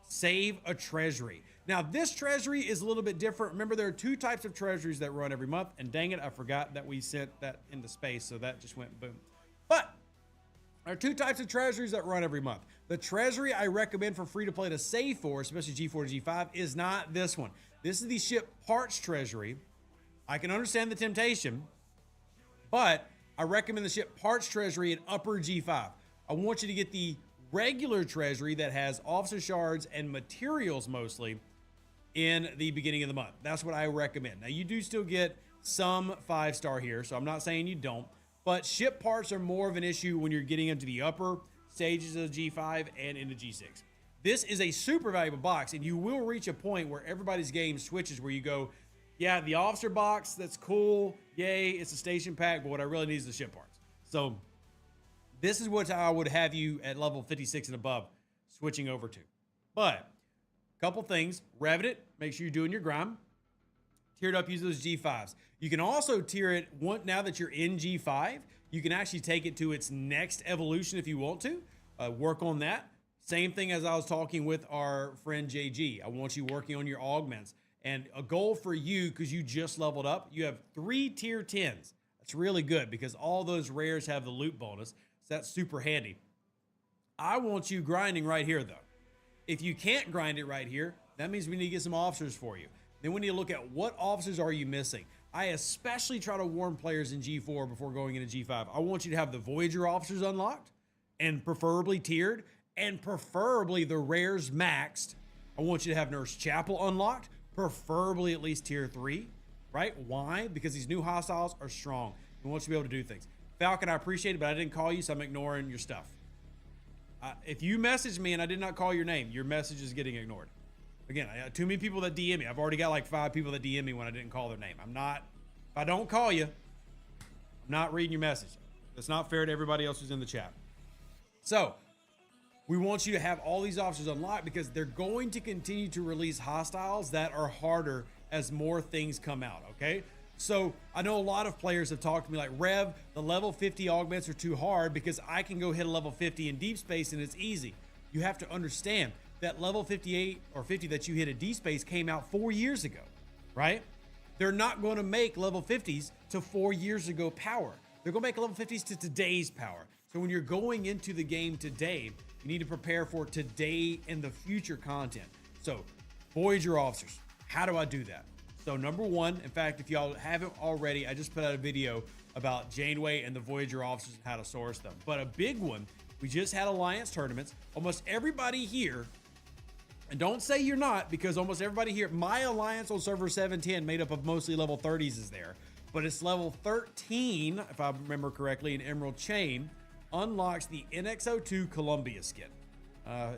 B: Save a treasury. Now, this treasury is a little bit different. Remember, there are two types of treasuries that run every month. And dang it, I forgot that we sent that into space. So that just went boom. But there are two types of treasuries that run every month. The treasury I recommend for free to play to save for, especially G4 to G5, is not this one. This is the ship parts treasury. I can understand the temptation, but I recommend the ship parts treasury in upper G5. I want you to get the regular treasury that has officer shards and materials mostly in the beginning of the month. That's what I recommend. Now, you do still get some 5-star here, so I'm not saying you don't, but ship parts are more of an issue when you're getting into the upper stages of G5 and into G6. This is a super valuable box, and you will reach a point where everybody's game switches where you go, yeah, the officer box, that's cool. Yay, it's a station pack, but what I really need is the ship parts. So this is what I would have you at level 56 and above switching over to. But a couple things. Revenant, make sure you're doing your grind. Tiered up, use those G5s. You can also tier it now that you're in G5. You can actually take it to its next evolution if you want to. Work on that. Same thing as I was talking with our friend JG. I want you working on your augments. And a goal for you, because you just leveled up, you have 3 tier 10s. That's really good because all those rares have the loot bonus. So that's super handy. I want you grinding right here, though. If you can't grind it right here, that means we need to get some officers for you. Then we need to look at what officers are you missing. I especially try to warn players in G4 before going into G5. I want you to have the Voyager officers unlocked and preferably tiered and preferably the rares maxed. I want you to have Nurse Chapel unlocked, preferably at least tier 3, right? Why? Because these new hostiles are strong. We want you to be able to do things. Falcon, I appreciate it, but I didn't call you, so I'm ignoring your stuff. If you message me and I did not call your name, your message is getting ignored. Again, I got too many people that DM me. I've already got like 5 people that DM me when I didn't call their name. If I don't call you, I'm not reading your message. That's not fair to everybody else who's in the chat. So, we want you to have all these officers unlocked because they're going to continue to release hostiles that are harder as more things come out, okay? So I know a lot of players have talked to me like, Rev, the level 50 augments are too hard because I can go hit a level 50 in deep space and it's easy. You have to understand that level 58 or 50 that you hit at deep space came out 4 years ago, right? They're not going to make level 50s to 4 years ago power. They're going to make level 50s to today's power. So when you're going into the game today, you need to prepare for today and the future content. So Voyager officers, how do I do that? So number one, in fact, if y'all haven't already, I just put out a video about Janeway and the Voyager officers and how to source them. But a big one, we just had Alliance tournaments. Almost everybody here, and don't say you're not, because almost everybody here, my Alliance on server 710 made up of mostly level 30s is there. But it's level 13, if I remember correctly, in Emerald Chain, unlocks the NX02 Columbia skin.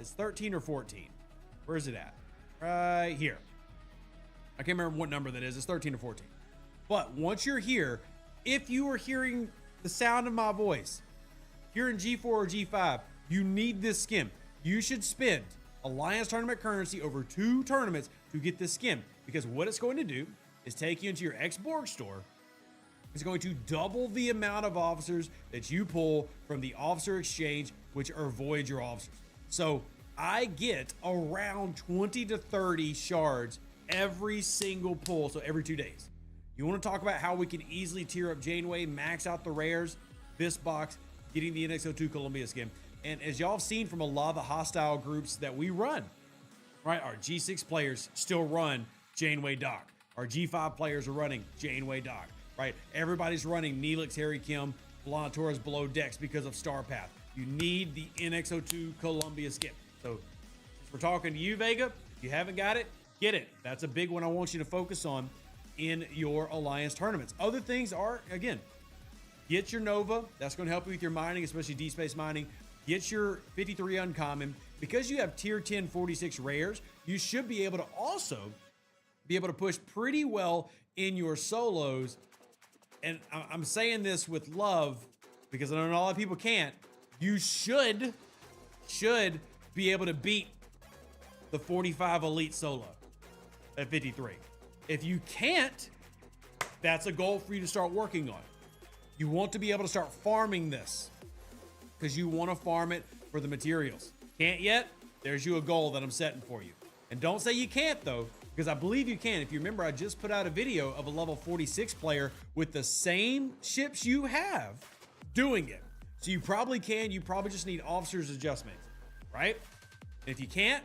B: It's 13 or 14. Where is it at? Right here. I can't remember what number that is. It's 13 or 14. But once you're here, if you are hearing the sound of my voice, here in G4 or G5, you need this skin. You should spend Alliance tournament currency over 2 tournaments to get this skin. Because what it's going to do is take you into your X-Borg store. It's going to double the amount of officers that you pull from the officer exchange, which are Voyager officers. So I get around 20 to 30 shards every single pull, so every 2 days. You want to talk about how we can easily tier up Janeway, max out the rares, this box, getting the NX02 Columbia skin. And as y'all have seen from a lot of the hostile groups that we run, right, our G6 players still run Janeway Doc. Our G5 players are running Janeway Doc, right? Everybody's running Neelix, Harry Kim, Blonde Torres below decks because of Star Path. You need the NX02 Columbia skin. So since we're talking to you, Vega, if you haven't got it, get it. That's a big one I want you to focus on in your Alliance tournaments. Other things are, again, get your Nova. That's going to help you with your mining, especially deep space mining. Get your 53 uncommon. Because you have tier 10 46 rares, you should be able to also be able to push pretty well in your solos. And I'm saying this with love because I know a lot of people can't. You should be able to beat the 45 elite solo at 53. If you can't, that's a goal for you to start working on. You want to be able to start farming this. because you want to farm it for the materials. Can't yet? There's you a goal that I'm setting for you. And don't say you can't though, because I believe you can. If you remember, I just put out a video of a level 46 player with the same ships you have doing it. So you probably can. You probably just need officers adjustments, right? And if you can't,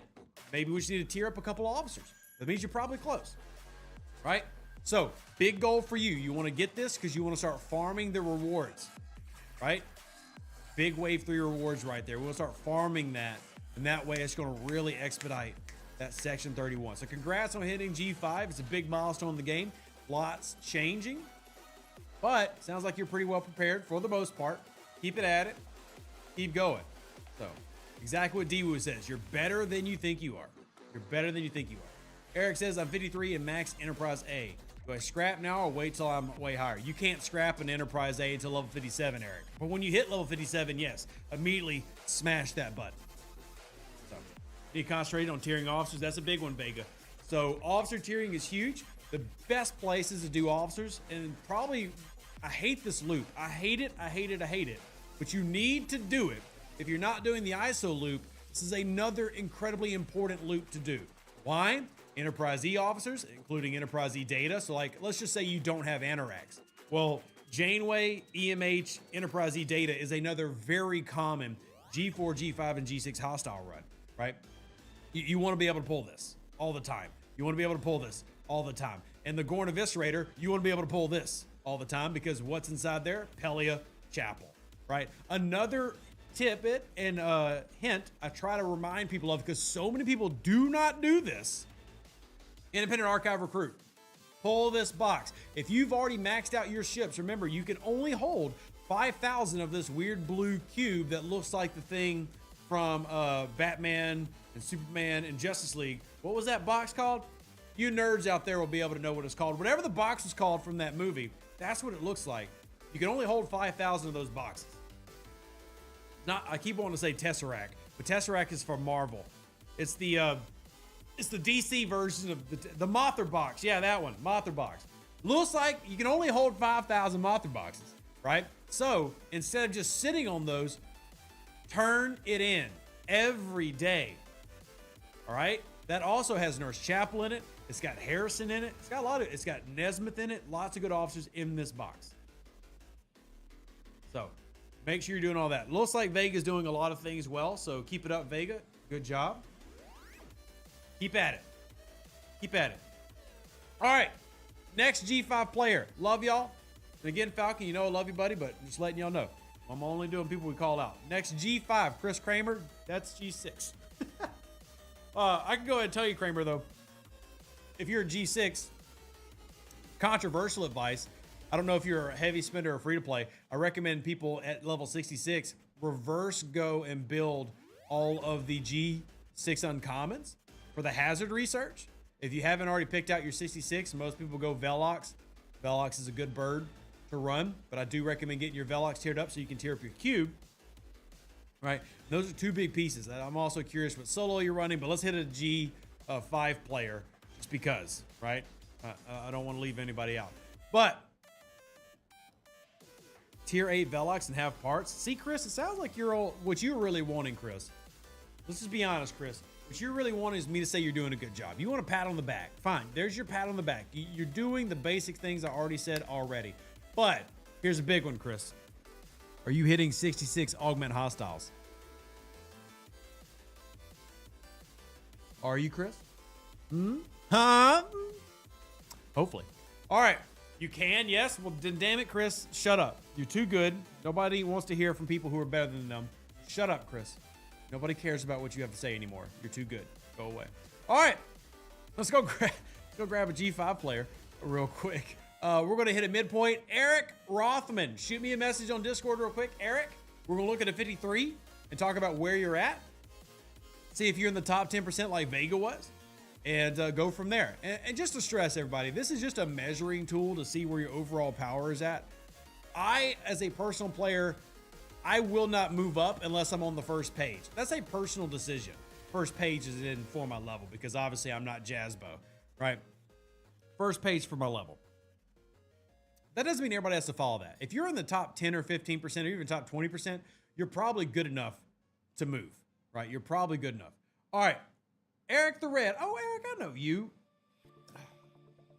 B: maybe we just need to tier up a couple of officers. That means you're probably close, right? So big goal for you. You want to get this because you want to start farming the rewards, right? Big wave 3 rewards right there. We'll start farming that. And that way it's going to really expedite that section 31. So congrats on hitting G5. It's a big milestone in the game. Lots changing, but sounds like you're pretty well prepared for the most part. Keep it at it. Keep going. So exactly what Dwoo says. You're better than you think you are. You're better than you think you are. Eric says, I'm 53 in max Enterprise A. Do I scrap now or wait till I'm way higher? You can't scrap an Enterprise A until level 57, Eric. But when you hit level 57, yes, immediately smash that button. So you concentrate on tiering officers. That's a big one, Vega. So officer tiering is huge. The best places to do officers, and probably, I hate this loop. I hate it, I hate it, I hate it. But you need to do it. If you're not doing the ISO loop, this is another incredibly important loop to do. Why? Enterprise E officers, including Enterprise E data. So like, let's just say you don't have Anoraks. Well, Janeway, EMH, Enterprise E data is another very common G4, G5, and G6 hostile run, right? You want to be able to pull this all the time. You want to be able to pull this all the time. And the Gorn Eviscerator, you want to be able to pull this all the time because what's inside there? Pelia Chapel, right? Another tidbit and hint I try to remind people of, because so many people do not do this. Independent Archive Recruit. Pull this box. If you've already maxed out your ships, remember, you can only hold 5,000 of this weird blue cube that looks like the thing from Batman and Superman and Justice League. What was that box called? You nerds out there will be able to know what it's called. Whatever the box was called from that movie, that's what it looks like. You can only hold 5,000 of those boxes. I keep wanting to say Tesseract, but Tesseract is for Marvel. It's the DC version of the Mothra box. Yeah, that one, Mothra box. Looks like you can only hold 5,000 Mothra boxes, right? So instead of just sitting on those, turn it in every day. All right. That also has Nurse Chapel in it. It's got Harrison in it. It's got Nesmith in it. Lots of good officers in this box. So make sure you're doing all that. Looks like Vega's doing a lot of things well. So keep it up, Vega. Good job. Keep at it. Keep at it. All right. Next G5 player. Love y'all. And again, Falcon, you know I love you, buddy, but just letting y'all know. I'm only doing people we call out. Next G5, Chris Kramer. That's G6. I can go ahead and tell you, Kramer, though. If you're a G6, controversial advice. I don't know if you're a heavy spender or free to play. I recommend people at level 66 reverse go and build all of the G6 uncommons for the hazard research. If you haven't already picked out your 66, most people go Velox. Velox is a good bird to run, but I do recommend getting your Velox tiered up so you can tier up your cube. Right? Those are two big pieces. I'm also curious what solo you're running, but let's hit a G5 player just because, right? I don't want to leave anybody out. But tier 8 Velox and have parts. See, Chris, it sounds like you're all, what you're really wanting, Chris. Let's just be honest, Chris. What you really want is me to say you're doing a good job. You want a pat on the back. Fine. There's your pat on the back. You're doing the basic things I already said already. But here's a big one, Chris. Are you hitting 66 augment hostiles? Are you, Chris? Huh? Hopefully. All right. You can, yes. Well, then damn it, Chris. Shut up. You're too good. Nobody wants to hear from people who are better than them. Shut up, Chris. Nobody cares about what you have to say anymore. You're too good. Go away. All right. Let's go grab a G5 player real quick. We're going to hit a midpoint. Eric Rothman. Shoot me a message on Discord real quick. Eric, we're going to look at a 53 and talk about where you're at. See if you're in the top 10% like Vega was. And go from there. And just to stress everybody, this is just a measuring tool to see where your overall power is at. I, as a personal player, I will not move up unless I'm on the first page. That's a personal decision. First page is in for my level because obviously I'm not Jazzbo, right? First page for my level. That doesn't mean everybody has to follow that. If you're in the top 10 or 15% or even top 20%, you're probably good enough to move, right? You're probably good enough. All right, Eric the Red. Oh, Eric, I know you.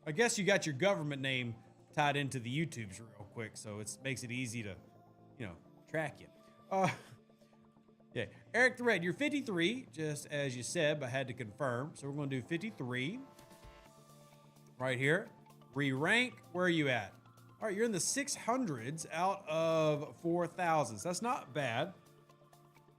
B: I guess you got your government name tied into the YouTubes real quick, so it makes it easy to, track you. Yeah, Eric the Red, you're 53, just as you said, but I had to confirm. So we're going to do 53 right here. Re-rank, where are you at? All right, you're in the 600s out of 4,000. So that's not bad.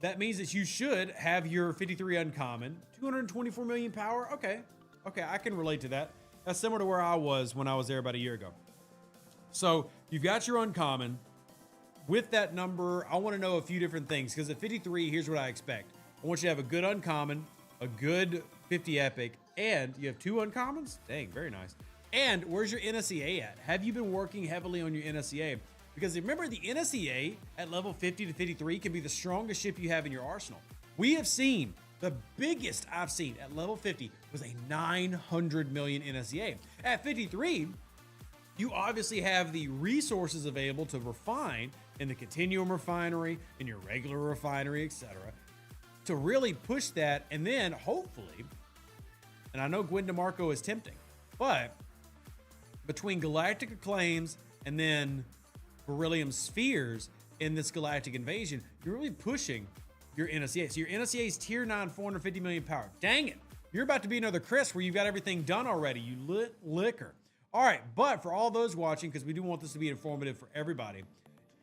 B: That means that you should have your 53 uncommon, 224 million power. Okay, I can relate to that. That's similar to where I was when I was there about a year ago. So you've got your uncommon. With that number, I want to know a few different things, because at 53, here's what I expect. I want you to have a good uncommon, a good 50 epic, and you have 2 uncommons? Dang, very nice. And where's your NSEA at? Have you been working heavily on your NSEA? Because remember, the NSEA at level 50 to 53 can be the strongest ship you have in your arsenal. We have seen, the biggest I've seen at level 50 was a 900 million NSEA. At 53, you obviously have the resources available to refine in the continuum refinery, in your regular refinery, etc., to really push that. And then hopefully, and I know Gwen DeMarco is tempting, but between galactic acclaims and then beryllium spheres in this galactic invasion, you're really pushing your NSEA. So your NSEA is tier 9, 450 million power. Dang it. You're about to be another Chris where you've got everything done already. You lit liquor. All right, but for all those watching, because we do want this to be informative for everybody,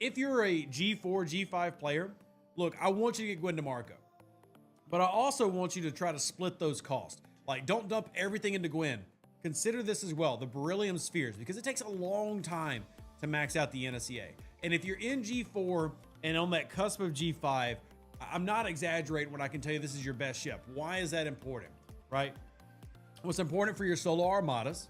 B: if you're a G4, G5 player, look, I want you to get Gwen DeMarco, but I also want you to try to split those costs. Like, don't dump everything into Gwen. Consider this as well, the beryllium spheres, because it takes a long time to max out the NSEA. And if you're in G4 and on that cusp of G5, I'm not exaggerating when I can tell you this is your best ship. Why is that important, right? What's important for your solo armadas,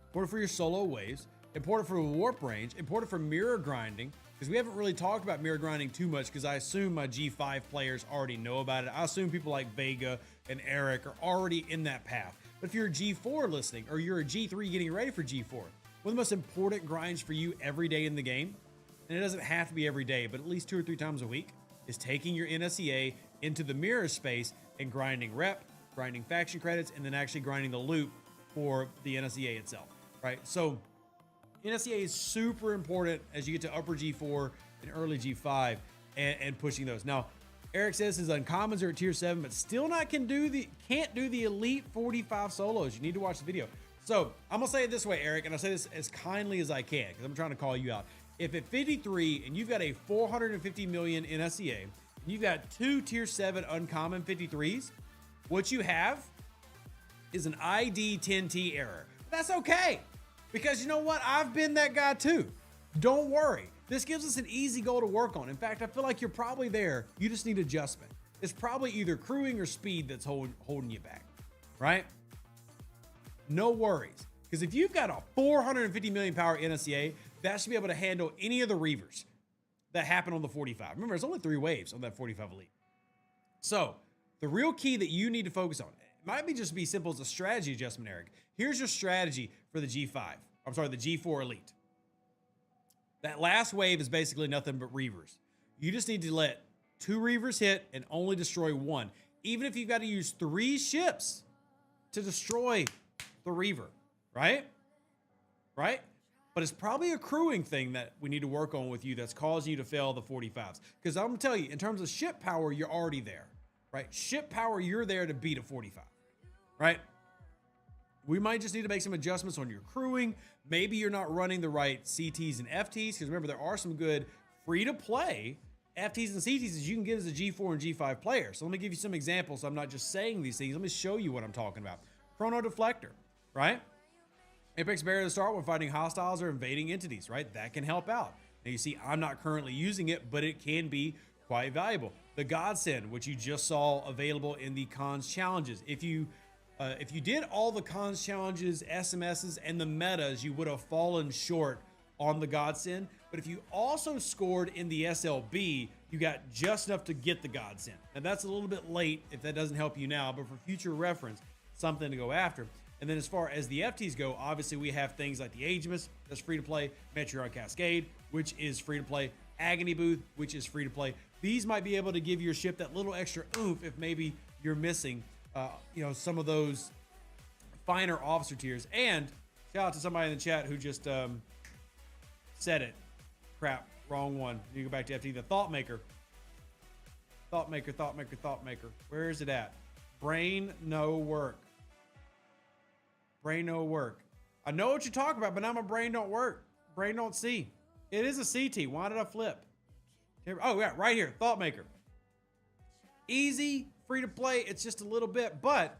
B: important for your solo waves, important for warp range, important for mirror grinding, because we haven't really talked about mirror grinding too much, because I assume my G5 players already know about it. I assume people like Vega and Eric are already in that path. But if you're a G4 listening, or you're a G3 getting ready for G4, one of the most important grinds for you every day in the game, and it doesn't have to be every day, but at least 2 or 3 times a week, is taking your NSEA into the mirror space and grinding rep, grinding faction credits, and then actually grinding the loop for the NSEA itself, right? So NSEA is super important as you get to upper G4 and early G5 and pushing those. Now, Eric says his uncommons are at tier 7, but still can't do the elite 45 solos. You need to watch the video. So I'm gonna say it this way, Eric, and I'll say this as kindly as I can, because I'm trying to call you out. If at 53 and you've got a 450 million NSEA, and you've got 2 tier 7 uncommon 53s, what you have is an ID 10T error. That's okay, because you know what? I've been that guy too. Don't worry. This gives us an easy goal to work on. In fact, I feel like you're probably there. You just need adjustment. It's probably either crewing or speed that's holding you back, right? No worries. Because if you've got a 450 million power NSEA, that should be able to handle any of the Reavers that happen on the 45. Remember, there's only 3 waves on that 45 elite. So the real key that you need to focus on, it might be just be simple as a strategy adjustment, Eric. Here's your strategy for the G5. I'm sorry, the G4 elite. That last wave is basically nothing but Reavers. You just need to let 2 Reavers hit and only destroy 1. Even if you've got to use 3 ships to destroy the Reaver, right? Right? But it's probably a crewing thing that we need to work on with you that's causing you to fail the 45s. Because I'm going to tell you, in terms of ship power, you're already there, right? Ship power, you're there to beat a 45, right? We might just need to make some adjustments on your crewing. Maybe you're not running the right CTs and FTs, because remember, there are some good free-to-play FTs and CTs that you can get as a G4 and G5 player. So let me give you some examples. So I'm not just saying these things. Let me show you what I'm talking about. Chrono Deflector, right? Apex Barrier to start when fighting hostiles or invading entities, right? That can help out. Now you see, I'm not currently using it, but it can be quite valuable. The Godsend, which you just saw available in the cons challenges. If you did all the cons challenges, SMSs, and the metas, you would have fallen short on the Godsend. But if you also scored in the SLB, you got just enough to get the Godsend. Now that's a little bit late if that doesn't help you now, but for future reference, something to go after. And then as far as the FTs go, obviously we have things like the Aegis, that's free to play, Meteor Cascade, which is free to play, Agony Booth, which is free to play. these might be able to give your ship that little extra oomph if maybe you're missing, some of those finer officer tiers. And shout out to somebody in the chat who just said it. Crap, wrong one. You go back to FT. The Thought Maker. Thought Maker. Where is it at? Brain no work. Brain no work. I know what you're talking about, but now my brain don't work. Brain don't see. It is a CT. Why did I flip? Oh, yeah, right here. Thought Maker. Easy, free to play. It's just a little bit, but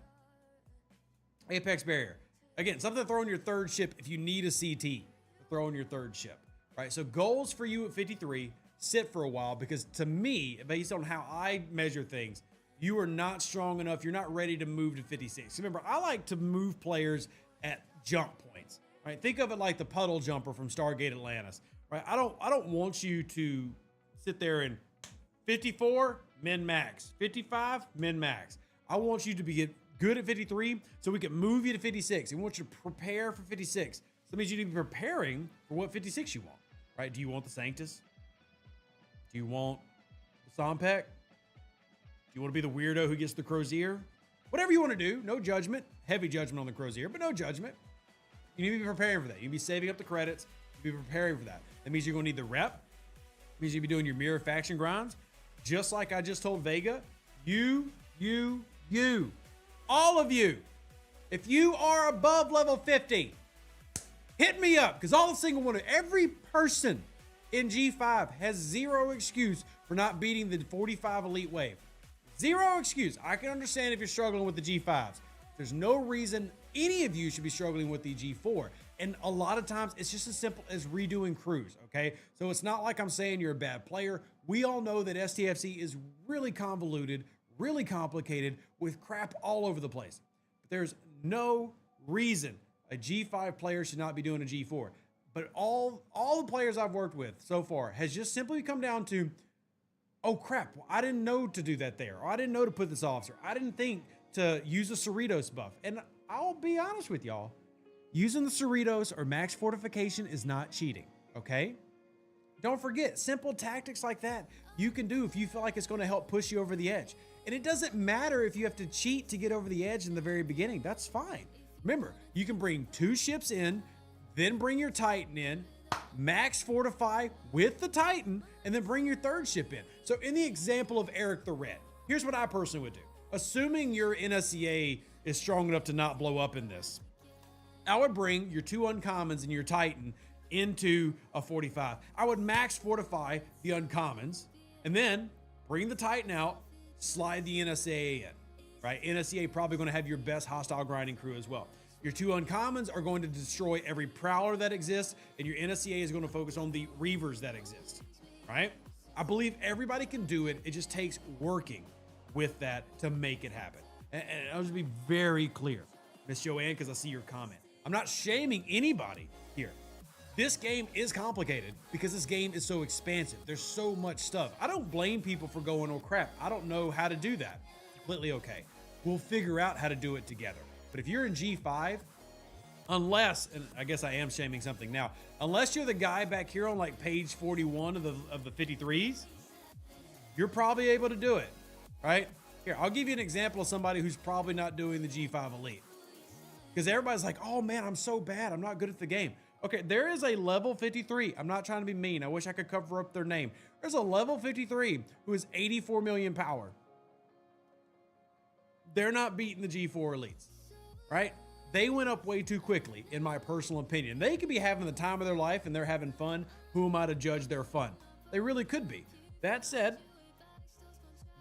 B: Apex Barrier. Again, something to throw in your third ship if you need a CT. Throw in your third ship, right? So goals for you at 53, sit for a while, because to me, based on how I measure things, you are not strong enough. You're not ready to move to 56. Remember, I like to move players at jump points, right? Think of it like the puddle jumper from Stargate Atlantis, right? I don't want you to sit there and 54 min max, 55 min max. I want you to be good at 53 so we can move you to 56. We want you to prepare for 56. So that means you need to be preparing for what 56 you want, right? Do you want the Sanctus? Do you want the Sompek? Do you want to be the weirdo who gets the Crozier? Whatever you want to do, no judgment. Heavy judgment on the Crozier, but no judgment. You need to be preparing for that. You need to be saving up the credits. Be preparing for that. That means you're going to need the rep. It means you'll be doing your mirror faction grinds. Just like I just told Vega, you, all of you, if you are above level 50, hit me up, because all the single one, every person in G5 has zero excuse for not beating the 45 elite wave. Zero excuse. I can understand if you're struggling with the G5s. There's no reason any of you should be struggling with the G4. And a lot of times it's just as simple as redoing crews, okay? So it's not like I'm saying you're a bad player. We all know that STFC is really convoluted, really complicated, with crap all over the place. But there's no reason a G5 player should not be doing a G4. But all the players I've worked with so far has just simply come down to, oh crap, well, I didn't know to do that there. Or I didn't know to put this officer. I didn't think to use a Cerritos buff. And I'll be honest with y'all, using the Cerritos or max fortification is not cheating, okay? Don't forget, simple tactics like that you can do if you feel like it's going to help push you over the edge. And it doesn't matter if you have to cheat to get over the edge in the very beginning. That's fine. Remember, you can bring 2 ships in, then bring your Titan in, max fortify with the Titan, and then bring your 3rd ship in. So in the example of Eric the Red, here's what I personally would do. Assuming your NSCA is strong enough to not blow up in this, I would bring your 2 uncommons and your Titan into a 45. I would max fortify the uncommons and then bring the Titan out, slide the NSCA in, right? NSCA probably going to have your best hostile grinding crew as well. Your 2 uncommons are going to destroy every prowler that exists, and your NSCA is going to focus on the reavers that exist, right? I believe everybody can do it. It just takes working with that to make it happen. And I'll just be very clear, Miss Joanne, because I see your comment. I'm not shaming anybody here. This game is complicated because this game is so expansive. There's so much stuff. I don't blame people for going, oh crap, I don't know how to do that. Completely okay. We'll figure out how to do it together. But if you're in G5, unless, and I guess I am shaming something now, unless you're the guy back here on like page 41 of the 53s, you're probably able to do it, right? Here, I'll give you an example of somebody who's probably not doing the G5 Elite. Because everybody's like, oh man, I'm so bad. I'm not good at the game. Okay, there is a level 53. I'm not trying to be mean. I wish I could cover up their name. There's a level 53 who is 84 million power. They're not beating the G4 elites, right? They went up way too quickly, in my personal opinion. They could be having the time of their life and they're having fun. Who am I to judge their fun? They really could be. That said,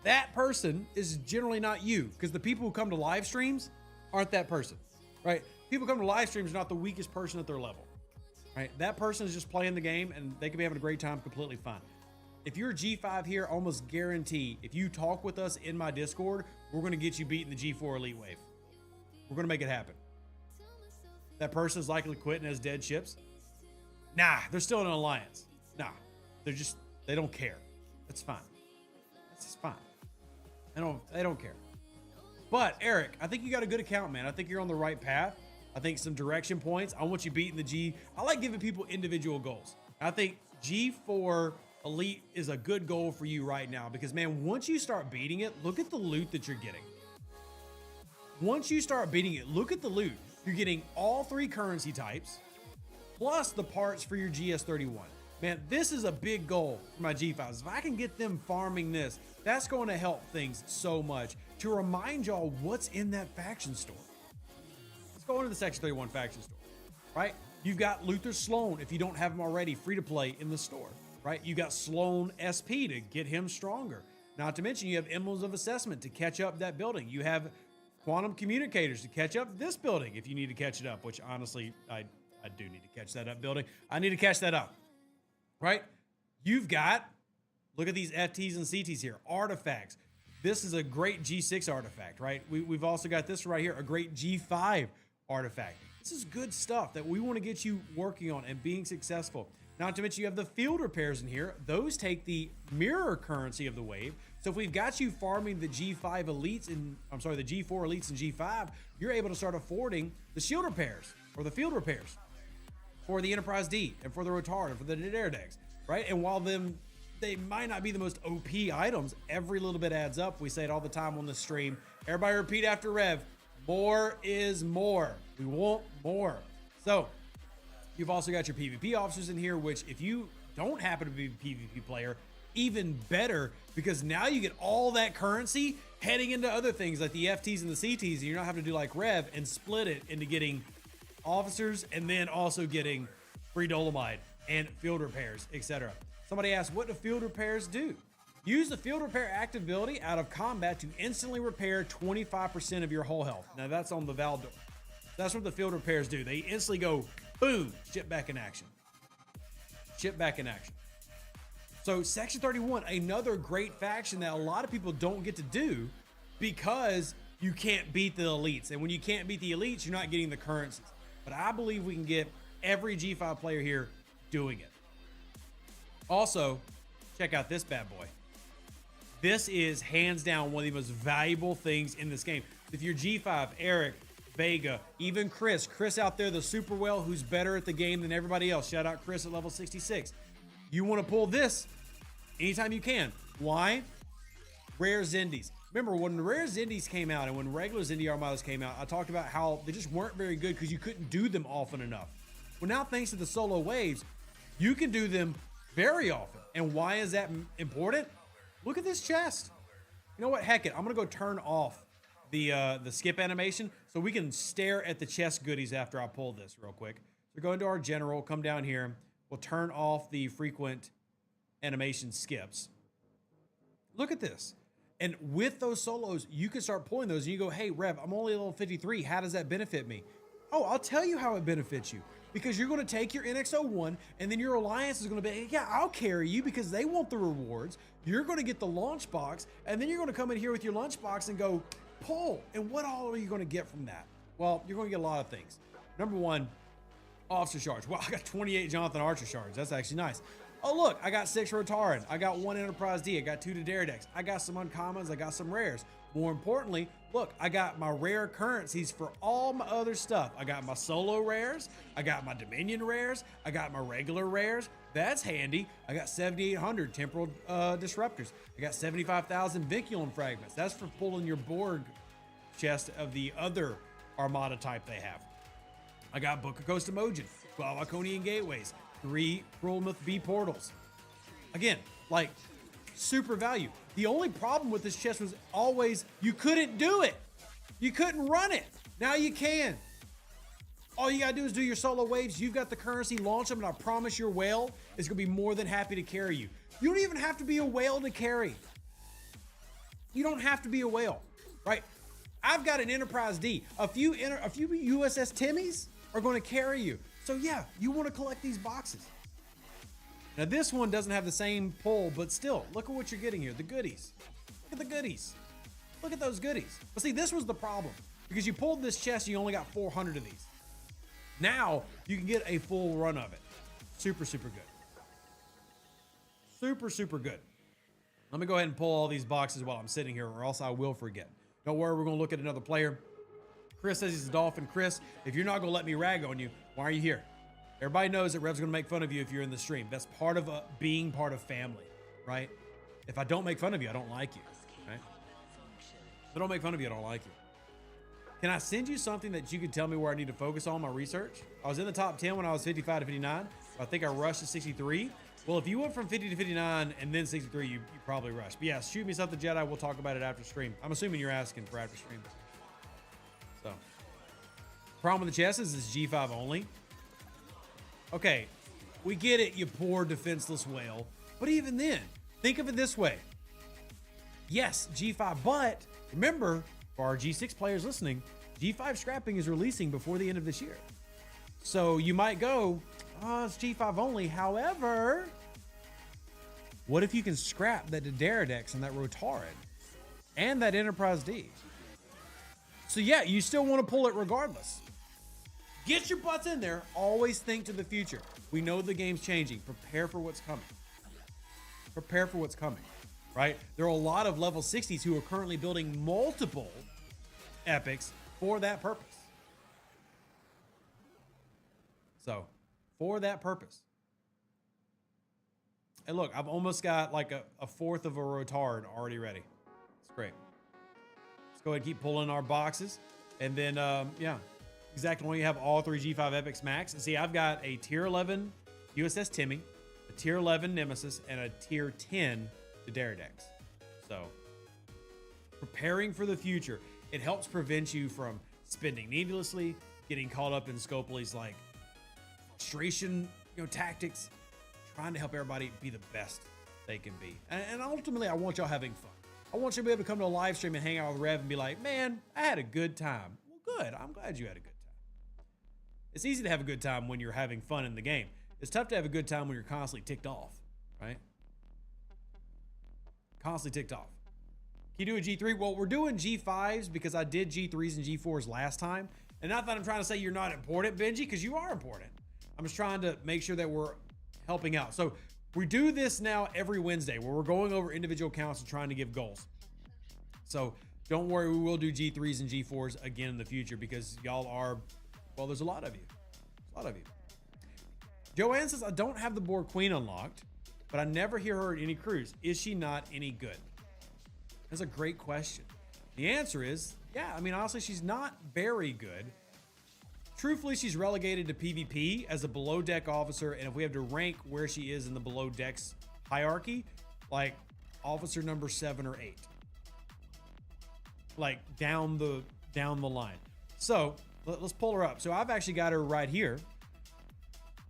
B: that person is generally not you, because the people who come to live streams aren't that person, right? People who come to live streams are not the weakest person at their level, right? That person is just playing the game and they can be having a great time, completely fine. If you're G5 here, almost guarantee, if you talk with us in my Discord, we're going to get you beating the G4 Elite Wave. We're going to make it happen. That person is likely quitting as dead ships. Nah, they're still in an alliance. Nah, they don't care. That's fine. That's just fine. They don't care. But Eric, I think you got a good account, man. I think you're on the right path. I think some direction points. I want you beating the G. I like giving people individual goals. I think G4 Elite is a good goal for you right now because, man, once you start beating it, look at the loot that you're getting. Once you start beating it, look at the loot. You're getting all 3 currency types, plus the parts for your GS31. Man, this is a big goal for my G5s. If I can get them farming this, that's going to help things so much. To remind y'all what's in that faction store. Let's go into the Section 31 faction store, right? You've got Luther Sloan, if you don't have him already, free to play in the store, right? You got Sloan SP to get him stronger. Not to mention you have Emblems of Assessment to catch up that building. You have Quantum Communicators to catch up this building if you need to catch it up, which honestly, I do need to catch that up building. I need to catch that up, right? You've got, look at these FTs and CTs here, artifacts. This is a great G6 artifact, right? We've also got this right here, a great G5 artifact. This is good stuff that we want to get you working on and being successful. Not to mention you have the field repairs in here. Those take the mirror currency of the wave. So if we've got you farming the G5 elites and the G4 elites and G5, you're able to start affording the shield repairs or the field repairs for the Enterprise D and for the Rotard and for the Dare decks, right? And while they might not be the most OP items, every little bit adds up. We say it all the time on the stream. Everybody repeat after Rev. More is more. We want more. So you've also got your PvP officers in here, which if you don't happen to be a PvP player, even better, because now you get all that currency heading into other things like the FTs and the CTs, and you're not having to do like Rev and split it into getting officers and then also getting free Dolomite and field repairs, etc. Somebody asked, what do field repairs do? Use the field repair active ability out of combat to instantly repair 25% of your whole health. Now that's on the Valdor. That's what the field repairs do. They instantly go, boom, ship back in action. Ship back in action. So Section 31, another great faction that a lot of people don't get to do because you can't beat the elites. And when you can't beat the elites, you're not getting the currencies. But I believe we can get every G5 player here doing it. Also, check out this bad boy. This is hands down one of the most valuable things in this game. If you're G5, Eric, Vega, even Chris out there, the super well, who's better at the game than everybody else. Shout out Chris at level 66. You want to pull this anytime you can. Why? Rare Zendies. Remember when Rare Zendies came out and when regular Zendy Armadas came out, I talked about how they just weren't very good because you couldn't do them often enough. Well, now thanks to the solo waves, you can do them very often. And why is that important? Look at this chest. You know what? Heck it. I'm going to go turn off the skip animation so we can stare at the chest goodies after I pull this real quick. So go into our general, come down here. We'll turn off the frequent animation skips. Look at this. And with those solos, you can start pulling those and you go, hey, Rev, I'm only level 53. How does that benefit me? Oh, I'll tell you how it benefits you. Because you're going to take your NX01 and then your alliance is going to be, yeah, I'll carry you because they want the rewards. You're going to get the launch box and then you're going to come in here with your lunch box and go pull. And what all are you going to get from that? Well, you're going to get a lot of things. Number one, officer shards. Well, I got 28 Jonathan Archer shards. That's actually nice. Oh, look, I got 6 Rotaran. I got 1 Enterprise D. I got 2 Dare decks. I got some uncommons. I got some rares. More importantly, look, I got my rare currencies for all my other stuff. I got my solo rares. I got my Dominion rares. I got my regular rares. That's handy. I got 7,800 temporal disruptors. I got 75,000 vinculum fragments. That's for pulling your Borg chest of the other Armada type they have. I got Book of Coast Emojin, 12 Iconian gateways, 3 Cruelmouth B portals. Again, like super value. The only problem with this chest was always you couldn't do it. You couldn't run it. Now you can. All you gotta do is do your solo waves. You've got the currency, launch them, and I promise your whale is gonna be more than happy to carry you. You don't even have to be a whale to carry. You don't have to be a whale, right? I've got an Enterprise D. A few USS Timmies are gonna carry you. So yeah, you wanna collect these boxes. Now this one doesn't have the same pull, but still, look at what you're getting here, the goodies. Look at the goodies. Look at those goodies. But see, this was the problem. Because you pulled this chest, you only got 400 of these. Now, you can get a full run of it. Super, super good. Super, super good. Let me go ahead and pull all these boxes while I'm sitting here, or else I will forget. Don't worry, we're gonna look at another player. Chris says he's a Dolphin. Chris, if you're not gonna let me rag on you, why are you here? Everybody knows that Rev's gonna make fun of you if you're in the stream. That's part of being part of family, right? If I don't make fun of you, I don't like you, right? If I don't make fun of you, I don't like you. Can I send you something that you could tell me where I need to focus on my research? I was in the top 10 when I was 55 to 59. I think I rushed to 63. Well, if you went from 50 to 59 and then 63, you probably rushed. But yeah, shoot me something, Jedi. We'll talk about it after stream. I'm assuming you're asking for after stream. So, problem with the chess is it's G5 only. Okay, we get it, you poor defenseless whale. But even then, think of it this way. Yes, G5, but remember, for our G6 players listening, G5 scrapping is releasing before the end of this year. So you might go, oh, it's G5 only. However, what if you can scrap that Daedalus and that Rotarid and that Enterprise D? So yeah, you still want to pull it regardless. Get your butts in there. Always think to the future. We know the game's changing. Prepare for what's coming. Prepare for what's coming, right? There are a lot of level 60s who are currently building multiple epics for that purpose. So, for that purpose. And look, I've almost got like a fourth of a Rotard already ready. It's great. Let's go ahead and keep pulling our boxes. And then, yeah, exactly when you have all three G5 epics max. And see, I've got a tier 11 USS Timmy, a tier 11 Nemesis, and a tier 10 Daedalus. So, preparing for the future. It helps prevent you from spending needlessly, getting caught up in Scopely's like frustration, tactics, trying to help everybody be the best they can be. And ultimately, I want y'all having fun. I want you to be able to come to a live stream and hang out with Rev and be like, man, I had a good time. Well, good. I'm glad you had a good time. It's easy to have a good time when you're having fun in the game. It's tough to have a good time when you're constantly ticked off, right? Constantly ticked off. Can you do a G3? Well, we're doing G5s because I did G3s and G4s last time. And not that I'm trying to say you're not important, Benji, because you are important. I'm just trying to make sure that we're helping out. So we do this now every Wednesday where we're going over individual counts and trying to give goals. So don't worry, we will do G3s and G4s again in the future because y'all are, well, there's a lot of you. A lot of you. Joanne says, I don't have the Borg Queen unlocked, but I never hear her at any cruise. Is she not any good? That's a great question. The answer is, yeah, I mean, honestly, she's not very good. Truthfully, she's relegated to PvP as a below deck officer. And if we have to rank where she is in the below decks hierarchy, like officer number 7 or 8, like down the line. So let's pull her up. So I've actually got her right here.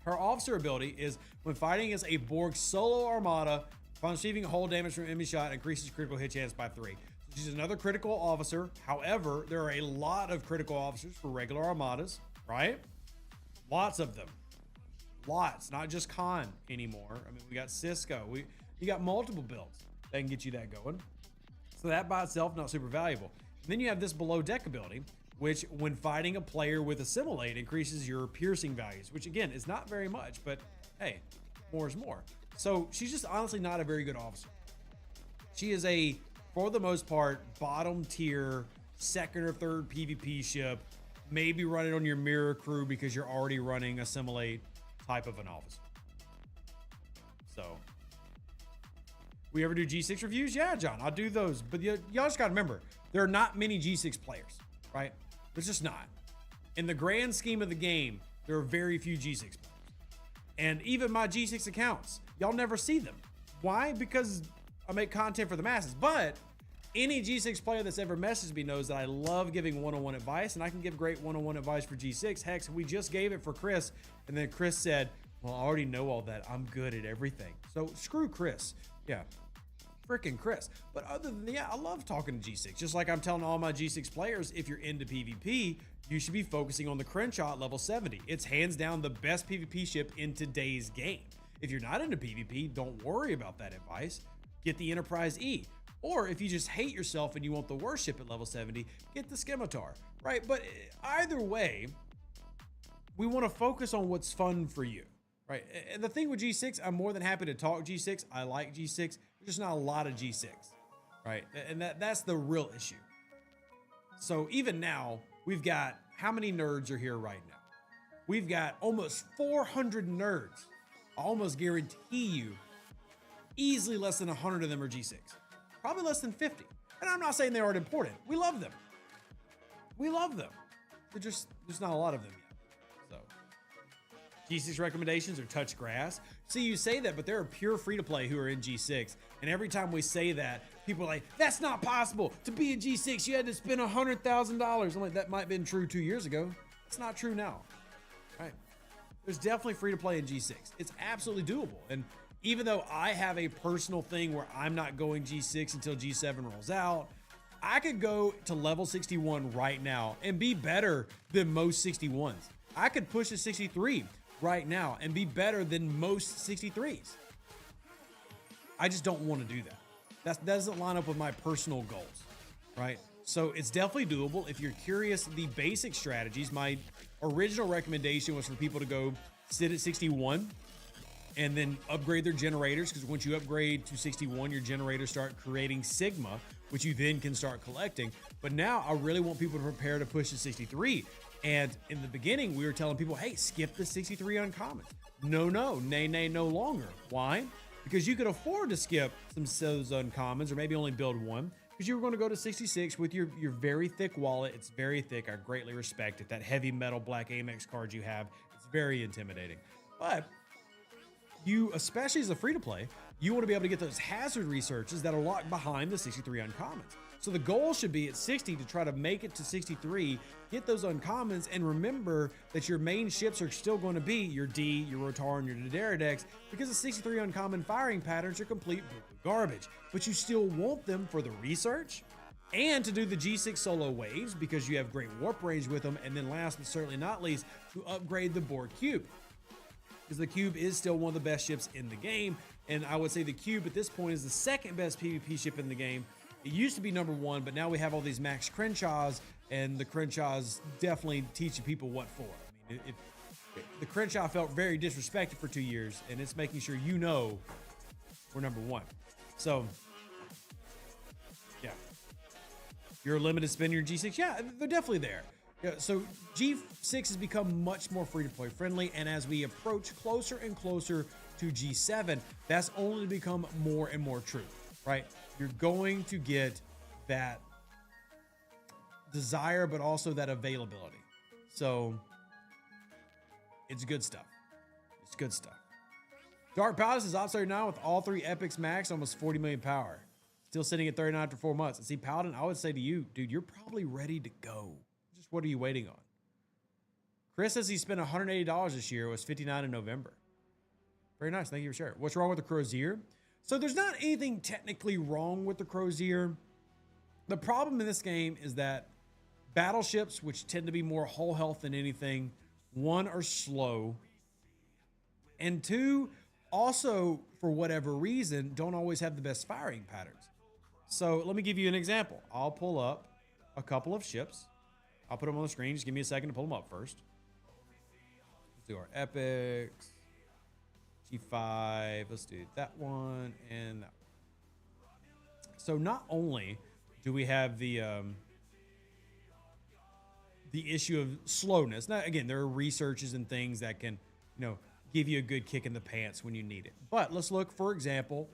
B: Her officer ability is when fighting as a Borg solo armada, upon receiving hull damage from enemy shot, increases critical hit chance by 3. So she's another critical officer. However, there are a lot of critical officers for regular armadas, right? Lots of them. Lots, not just Khan anymore. I mean, we got Cisco. You got multiple builds that can get you that going. So that by itself, not super valuable. And then you have this below deck ability, which when fighting a player with Assimilate increases your piercing values, which again is not very much, but hey, more is more. So she's just honestly not a very good officer. She is a, for the most part, bottom tier, second or third PvP ship, maybe run it on your mirror crew because you're already running Assimilate type of an officer. So, we ever do G6 reviews? Yeah, John, I'll do those. But y'all just gotta remember, there are not many G6 players, right? There's just not. In the grand scheme of the game, there are very few G6 players. And even my G6 accounts, y'all never see them. Why? Because I make content for the masses. But any G6 player that's ever messaged me knows that I love giving one-on-one advice, and I can give great one-on-one advice for G6. Heck, we just gave it for Chris, and then Chris said, well, I already know all that. I'm good at everything. So screw Chris. Yeah, freaking Chris. But other than that, yeah, I love talking to G6. Just like I'm telling all my G6 players, if you're into PvP, you should be focusing on the Crenshaw at level 70. It's hands down the best PvP ship in today's game. If you're not into PvP, don't worry about that advice. Get the Enterprise E. Or if you just hate yourself and you want the worst ship at level 70, get the Scimitar, right? But either way, we want to focus on what's fun for you, right? And the thing with G6, I'm more than happy to talk G6. I like G6. There's just not a lot of G6, right? And that's the real issue. So even now, we've got, how many nerds are here right now? we've got almost 400 nerds. I almost guarantee you, easily less than 100 of them are G6. Probably less than 50. And I'm not saying they aren't important. We love them. We love them. There's not a lot of them yet. So G6 recommendations are touch grass. See, you say that, but there are pure free-to-play who are in G6. And every time we say that, people are like, that's not possible. To be in G6, you had to spend $100,000. I'm like, that might have been true 2 years ago. It's not true now. Right? There's definitely free-to-play in G6. It's absolutely doable. And even though I have a personal thing where I'm not going G6 until G7 rolls out, I could go to level 61 right now and be better than most 61s. I could push a 63 right now and be better than most 63s. I just don't want to do that. That doesn't line up with my personal goals, right? So it's definitely doable. If you're curious, the basic strategies, my original recommendation was for people to go sit at 61 and then upgrade their generators, because once you upgrade to 61, your generators start creating Sigma, which you then can start collecting. But now I really want people to prepare to push to 63. And in the beginning, we were telling people, hey, skip the 63 uncommons. No, nay, no longer. Why? Because you could afford to skip some of those uncommons, or maybe only build one, because you were going to go to 66 with your very thick wallet. It's very thick. I greatly respect it. That heavy metal black Amex card you have, it's very intimidating. But you, especially as a free-to-play, you want to be able to get those hazard researches that are locked behind the 63 uncommons. So the goal should be at 60 to try to make it to 63, get those uncommons, and remember that your main ships are still going to be your D, your Rotar, and your Dideridex, because the 63 uncommon firing patterns are complete garbage. But you still want them for the research and to do the G6 solo waves, because you have great warp range with them, and then last but certainly not least, to upgrade the Borg Cube. Because the Cube is still one of the best ships in the game, and I would say the Cube at this point is the second best PvP ship in the game. It used to be number one, but now we have all these Max Crenshaws, and the Crenshaws definitely teaching people what for. I mean, the Crenshaw felt very disrespected for 2 years, and it's making sure you know we're number one. So, yeah. You're a limited spin your G6. Yeah, they're definitely there. Yeah, so G6 has become much more free-to-play friendly, and as we approach closer and closer to G7, that's only become more and more true, right? You're going to get that desire, but also that availability. So it's good stuff. It's good stuff. Dark Palace is upside now with all three epics max, almost 40 million power. Still sitting at 39 after 4 months. And see, Paladin, I would say to you, dude, you're probably ready to go. Just what are you waiting on? Chris says he spent $180 this year. It was 59 in November. Very nice. Thank you for sharing. What's wrong with the Crozier? So there's not anything technically wrong with the Crozier. The problem in this game is that battleships, which tend to be more hull health than anything, one, are slow, and two, also, for whatever reason, don't always have the best firing patterns. So let me give you an example. I'll pull up a couple of ships. I'll put them on the screen. Just give me a second to pull them up first. Let's do our epics. G5, let's do that one and that one. So not only do we have the issue of slowness. Now, again, there are researches and things that can, give you a good kick in the pants when you need it. But let's look, for example,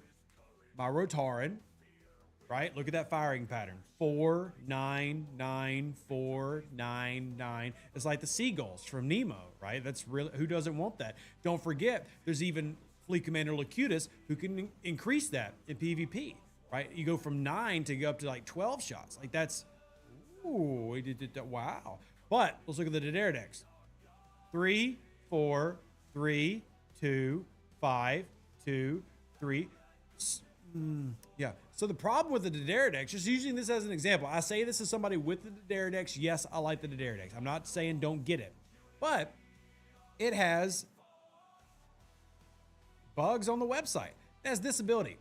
B: my Rotaran, right? Look at that firing pattern. 4, 9, 9, 4, 9, 9. It's like the seagulls from Nemo, right? That's really, who doesn't want that? Don't forget, there's even Fleet Commander Locutus who can increase that in PvP, right? You go from 9 to go up to like 12 shots. Like that's, ooh, wow. But let's look at the Dideridex. 3, 4, 3, 2, 5, 2, 3. Yeah. So the problem with the Dideridex, just using this as an example, I say this as somebody with the Dideridex. Yes, I like the Dideridex. I'm not saying don't get it, but it has bugs on the website. It has this ability.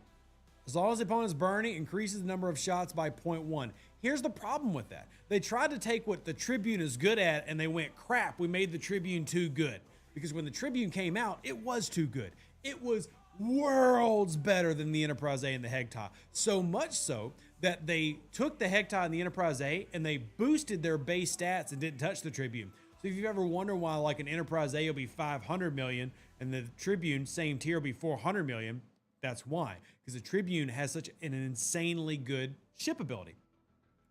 B: As long as the opponent's burning, increases the number of shots by 0.1. Here's the problem with that. They tried to take what the Tribune is good at, and they went, crap, we made the Tribune too good. Because when the Tribune came out, it was too good. It was worlds better than the Enterprise A and the Hegta. So much so that they took the Hegta and the Enterprise A and they boosted their base stats and didn't touch the Tribune. So So if you've ever wondered why like an Enterprise A will be 500 million and the Tribune, same tier, will be 400 million, that's why. Because the Tribune has such an insanely good ship ability.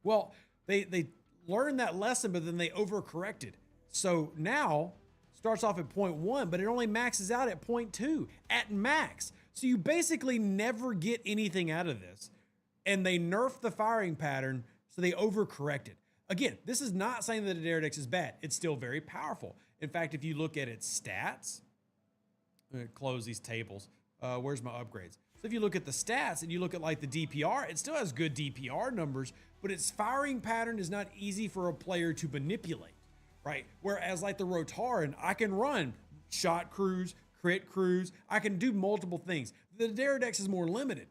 B: Well, they learned that lesson, but then they overcorrected. So now starts off at 0.1, but it only maxes out at 0.2 at max. So you basically never get anything out of this. And they nerfed the firing pattern, so they overcorrected. Again, this is not saying that the Daredex is bad. It's still very powerful. In fact, if you look at its stats, I'm gonna close these tables. Where's my upgrades? So if you look at the stats and you look at like the DPR, it still has good DPR numbers, but its firing pattern is not easy for a player to manipulate, right? Whereas like the Rotaran, I can run shot crews, crit crews. I can do multiple things. The Daredex is more limited.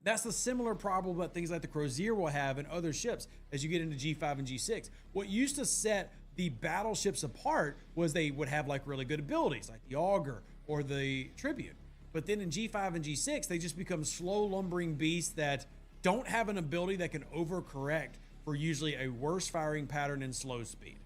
B: That's the similar problem that things like the Crozier will have in other ships as you get into G5 and G6. What used to set the battleships apart was they would have like really good abilities like the Augur or the Tribune. But then in G5 and G6, they just become slow lumbering beasts that don't have an ability that can overcorrect for usually a worse firing pattern and slow speed,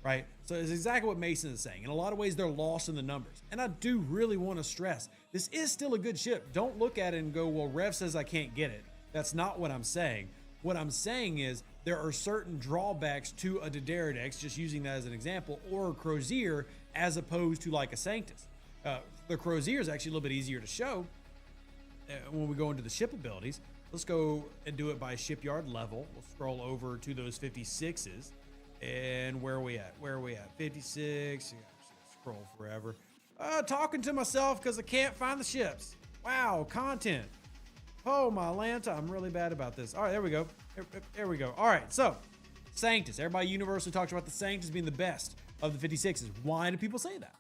B: right? So it's exactly what Mason is saying. In a lot of ways, they're lost in the numbers. And I do really want to stress, this is still a good ship. Don't look at it and go, well, Rev says I can't get it. That's not what I'm saying. What I'm saying is there are certain drawbacks to a Daredex, just using that as an example, or a Crozier as opposed to like a Sanctus. The Crozier is actually a little bit easier to show when we go into the ship abilities. Let's go and do it by shipyard level. We'll scroll over to those 56s. And where are we at? 56. Scroll forever. Talking to myself because I can't find the ships. Wow, content. Oh, my Lanta. I'm really bad about this. All right, there we go. There we go. All right, so Sanctus. Everybody universally talks about the Sanctus being the best of the 56s. Why do people say that?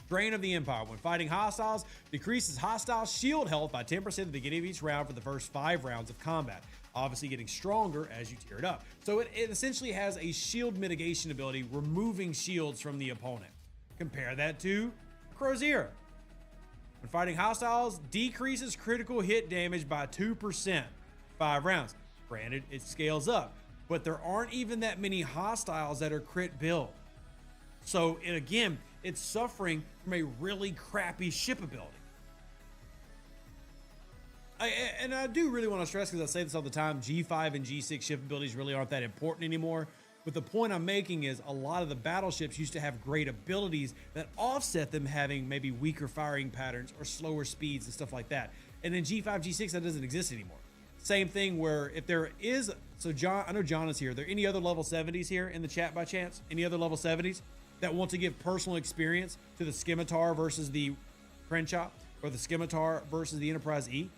B: Drain of the Empire. When fighting hostiles, decreases hostile shield health by 10% at the beginning of each round for the first 5 rounds of combat. Obviously getting stronger as you tear it up. So it essentially has a shield mitigation ability, removing shields from the opponent. Compare that to Crozier. When fighting hostiles, decreases critical hit damage by 2%, 5 rounds. Granted, it scales up, but there aren't even that many hostiles that are crit build. So again, it's suffering from a really crappy ship ability. And I do really want to stress, because I say this all the time, G5 and G6 ship abilities really aren't that important anymore. But the point I'm making is a lot of the battleships used to have great abilities that offset them having maybe weaker firing patterns or slower speeds and stuff like that. And in G5, G6, that doesn't exist anymore. Same thing where if there is, so John, I know John is here. Are there any other level 70s here in the chat by chance? Any other level 70s that want to give personal experience to the Scimitar versus the Crenshaw, or the Scimitar versus the Enterprise E?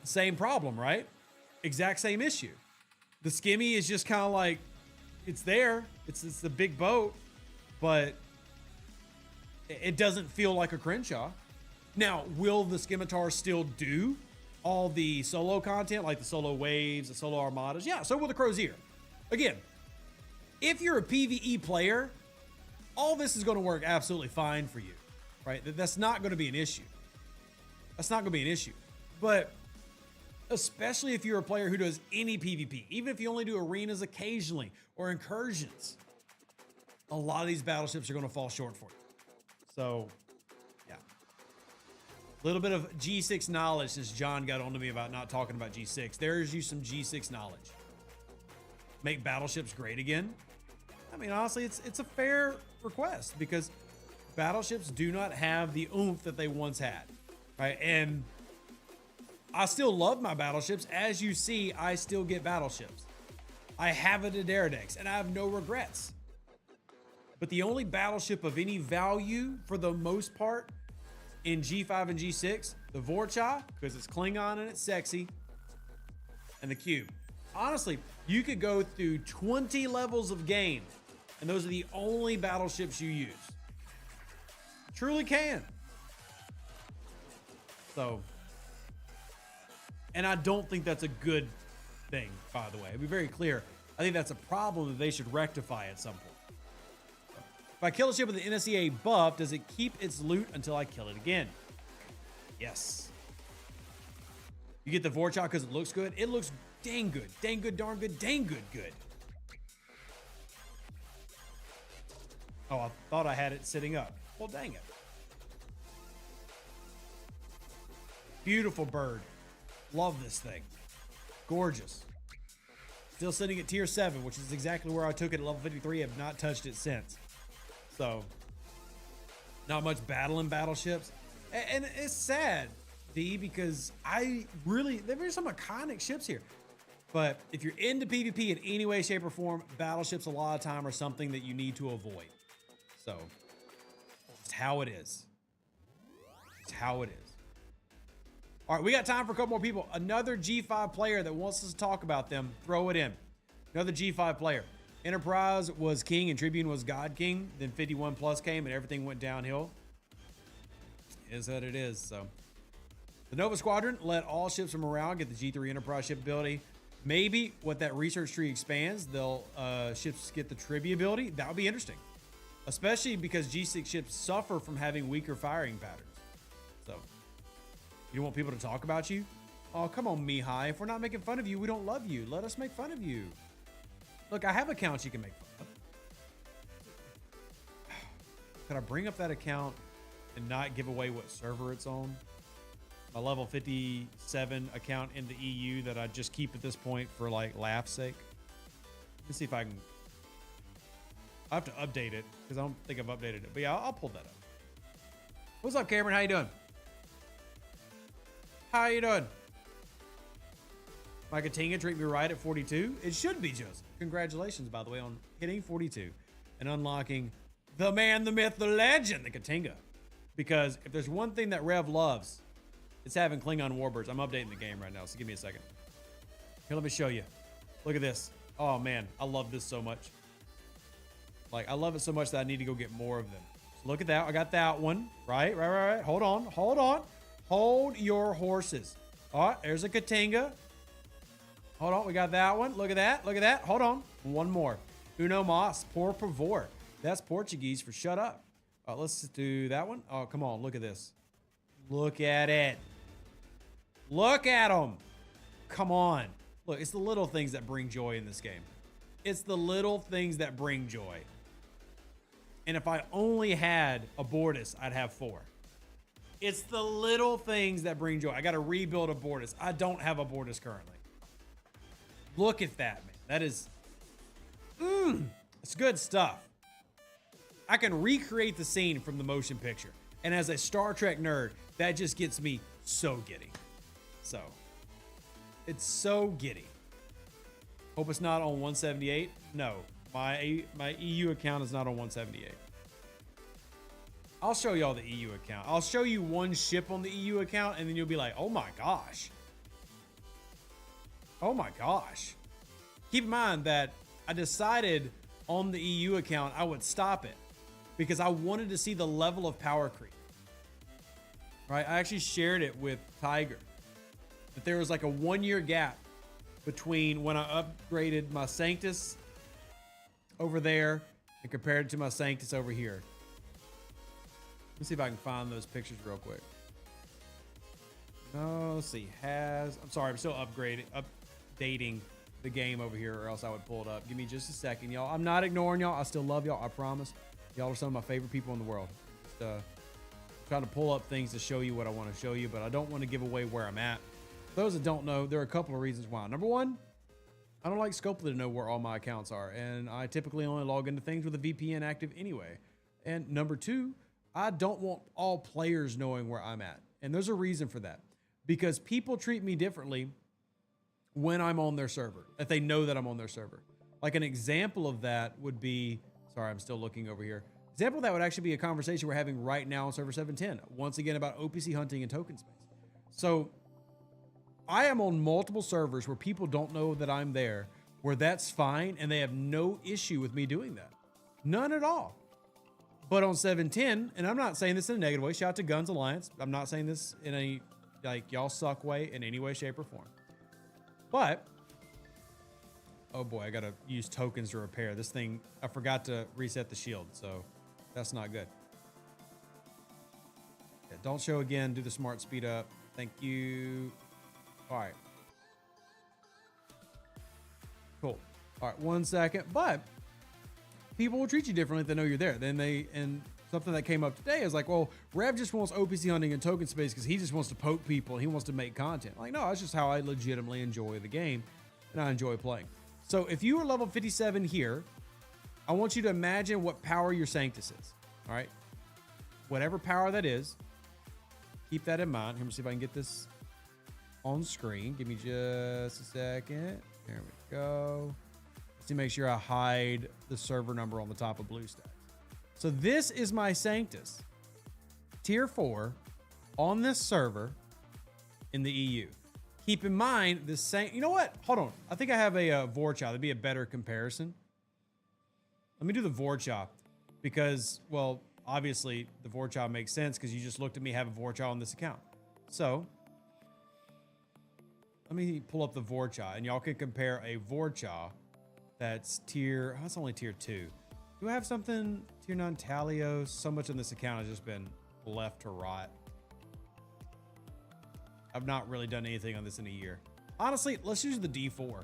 B: Same problem, right? Exact same issue. The Skimmy is just kind of like, it's there. It's the big boat, but it doesn't feel like a Crenshaw. Now, will the Scimitar still do all the solo content, like the solo waves, the solo armadas? Yeah, so will the Crozier. Again, if you're a PvE player, all this is going to work absolutely fine for you, right? That's not going to be an issue. That's not going to be an issue. But especially if you're a player who does any PvP, even if you only do arenas occasionally or incursions, a lot of these battleships are going to fall short for you. So, yeah. A little bit of G6 knowledge since John got on to me about not talking about G6. There's you some G6 knowledge. Make battleships great again. I mean, honestly, it's a fair request, because battleships do not have the oomph that they once had, right? And I still love my battleships. As you see, I still get battleships. I have a Daredex, and I have no regrets. But the only battleship of any value, for the most part, in G5 and G6, the Vorcha, because it's Klingon and it's sexy, and the Cube. Honestly, you could go through 20 levels of game, and those are the only battleships you use. Truly can. So, and I don't think that's a good thing, by the way. I'll be very clear. I think that's a problem that they should rectify at some point. If I kill a ship with an NSEA buff, does it keep its loot until I kill it again? Yes. You get the Vorcha because it looks good. It looks dang good. Dang good, darn good, dang good, good. Oh, I thought I had it sitting up. Well, dang it. Beautiful bird. Love this thing. Gorgeous. Still sitting at tier 7, which is exactly where I took it at level 53. Have not touched it since. So, not much battle in battleships. And it's sad, D, because there's some iconic ships here. But if you're into PvP in any way, shape, or form, battleships a lot of time are something that you need to avoid. So, it's how it is. It's how it is. All right, we got time for a couple more people. Another G5 player that wants us to talk about them, throw it in. Another G5 player. Enterprise was king and Tribune was God King. Then 51 Plus came and everything went downhill. Is what it is. So, the Nova Squadron let all ships from around get the G3 Enterprise ship ability. Maybe what that research tree expands, they'll ships get the Tribune ability. That would be interesting, especially because G6 ships suffer from having weaker firing patterns. So, you don't want people to talk about you? Oh, come on, Mihai. If we're not making fun of you, we don't love you. Let us make fun of you. Look, I have accounts you can make fun of. Could I bring up that account and not give away what server it's on? My level 57 account in the EU that I just keep at this point for like laugh's sake. Let's see if I can. I have to update it because I don't think I've updated it. But yeah, I'll pull that up. What's up, Cameron? How you doing? How you doing? My Katinga treat me right at 42. It should be, Joseph. Congratulations, by the way, on hitting 42 and unlocking the man, the myth, the legend, the Katinga. Because if there's one thing that Rev loves, it's having Klingon warbirds. I'm updating the game right now, so give me a second. Here, let me show you. Look at this. Oh, man. I love this so much. Like, I love it so much that I need to go get more of them. So look at that. I got that one. Right. Hold on. Hold your horses. All right, there's a Katinga. Hold on, we got that one. Look at that. Hold on. One more. Uno mas, por favor. That's Portuguese for shut up. Let's do that one. Oh, come on. Look at this. Look at it. Look at them. Come on. Look, it's the little things that bring joy in this game. It's the little things that bring joy. And if I only had a Bortus, I'd have 4. It's the little things that bring joy. I got to rebuild a Bortus. I don't have a Bortus currently. Look at that, man. That is, it's good stuff. I can recreate the scene from the motion picture. And as a Star Trek nerd, that just gets me so giddy. So, it's so giddy. Hope it's not on 178. No, my EU account is not on 178. I'll show y'all the EU account. I'll show you one ship on the EU account, and then you'll be like, oh my gosh. Oh my gosh. Keep in mind that I decided on the EU account I would stop it because I wanted to see the level of power creep. Right? I actually shared it with Tiger. That there was like a 1-year gap between when I upgraded my Sanctus over there and compared it to my Sanctus over here. Let's see if I can find those pictures real quick. No, let's see. I'm sorry, I'm still updating the game over here, or else I would pull it up. Give me just a second, y'all. I'm not ignoring y'all. I still love y'all. I promise. Y'all are some of my favorite people in the world. Just trying to pull up things to show you what I want to show you, but I don't want to give away where I'm at. For those that don't know, there are a couple of reasons why. Number one, I don't like Scopely to know where all my accounts are, and I typically only log into things with a VPN active anyway. And number two, I don't want all players knowing where I'm at. And there's a reason for that. Because people treat me differently when I'm on their server, if they know that I'm on their server. Like an example of that would be, sorry, I'm still looking over here. Example of that would actually be a conversation we're having right now on server 710. Once again, about OPC hunting and token space. So I am on multiple servers where people don't know that I'm there, where that's fine, and they have no issue with me doing that. None at all. But on 710, and I'm not saying this in a negative way, shout out to Guns Alliance. I'm not saying this in a, like, y'all suck way in any way, shape, or form. But, oh boy, I gotta use tokens to repair. This thing, I forgot to reset the shield, so that's not good. Yeah, don't show again, do the smart speed up. Thank you. All right. Cool. All right, 1 second. But people will treat you differently if they know you're there. And something that came up today is like, well, Rev just wants OPC hunting and token space because he just wants to poke people and he wants to make content. Like, no, that's just how I legitimately enjoy the game and I enjoy playing. So if you are level 57 here, I want you to imagine what power your Sanctus is. All right. Whatever power that is, keep that in mind. Let me see if I can get this on screen. Give me just a second. There we go. Let's see, make sure I hide the server number on the top of BlueStacks. So this is my Sanctus, tier 4 on this server in the EU. Keep in mind the same. You know what? Hold on. I think I have a Vorcha. That'd be a better comparison. Let me do the Vorcha because, well, obviously the Vorcha makes sense because you just looked at me have a Vorcha on this account. So let me pull up the Vorcha and y'all can compare a Vorcha that's only tier 2. Do I have something tier 9 Talios? So much on this account has just been left to rot. I've not really done anything on this in a year. Honestly, let's use the D4.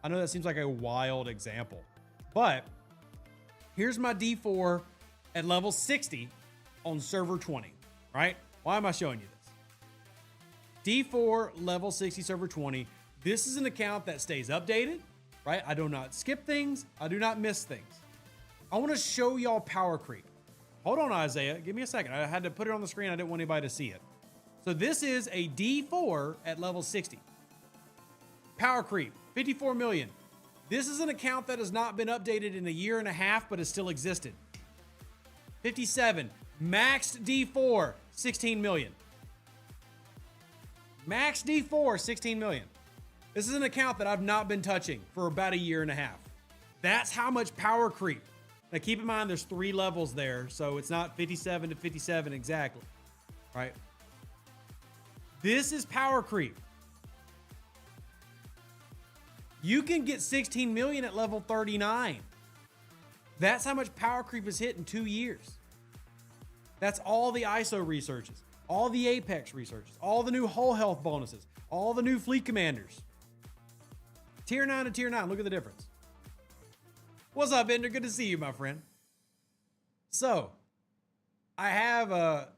B: I know that seems like a wild example, but here's my D4 at level 60 on server 20, right? Why am I showing you this? D4 level 60 server 20. This is an account that stays updated, right? I do not skip things. I do not miss things. I want to show y'all power creep. Hold on, Isaiah. Give me a second. I had to put it on the screen. I didn't want anybody to see it. So this is a D4 at level 60. Power creep, 54 million. This is an account that has not been updated in a year and a half, but has still existed. 57, maxed D4, 16 million. Max D4, 16 million. This is an account that I've not been touching for about a year and a half. That's how much power creep. Now keep in mind there's 3 levels there, so it's not 57 to 57 exactly, right? This is power creep. You can get 16 million at level 39. That's how much power creep is hit in 2 years. That's all the ISO researches, all the Apex researches, all the new whole health bonuses, all the new fleet commanders. Tier 9 to tier 9, look at the difference. What's up, Ender? Good to see you, my friend. So, I have a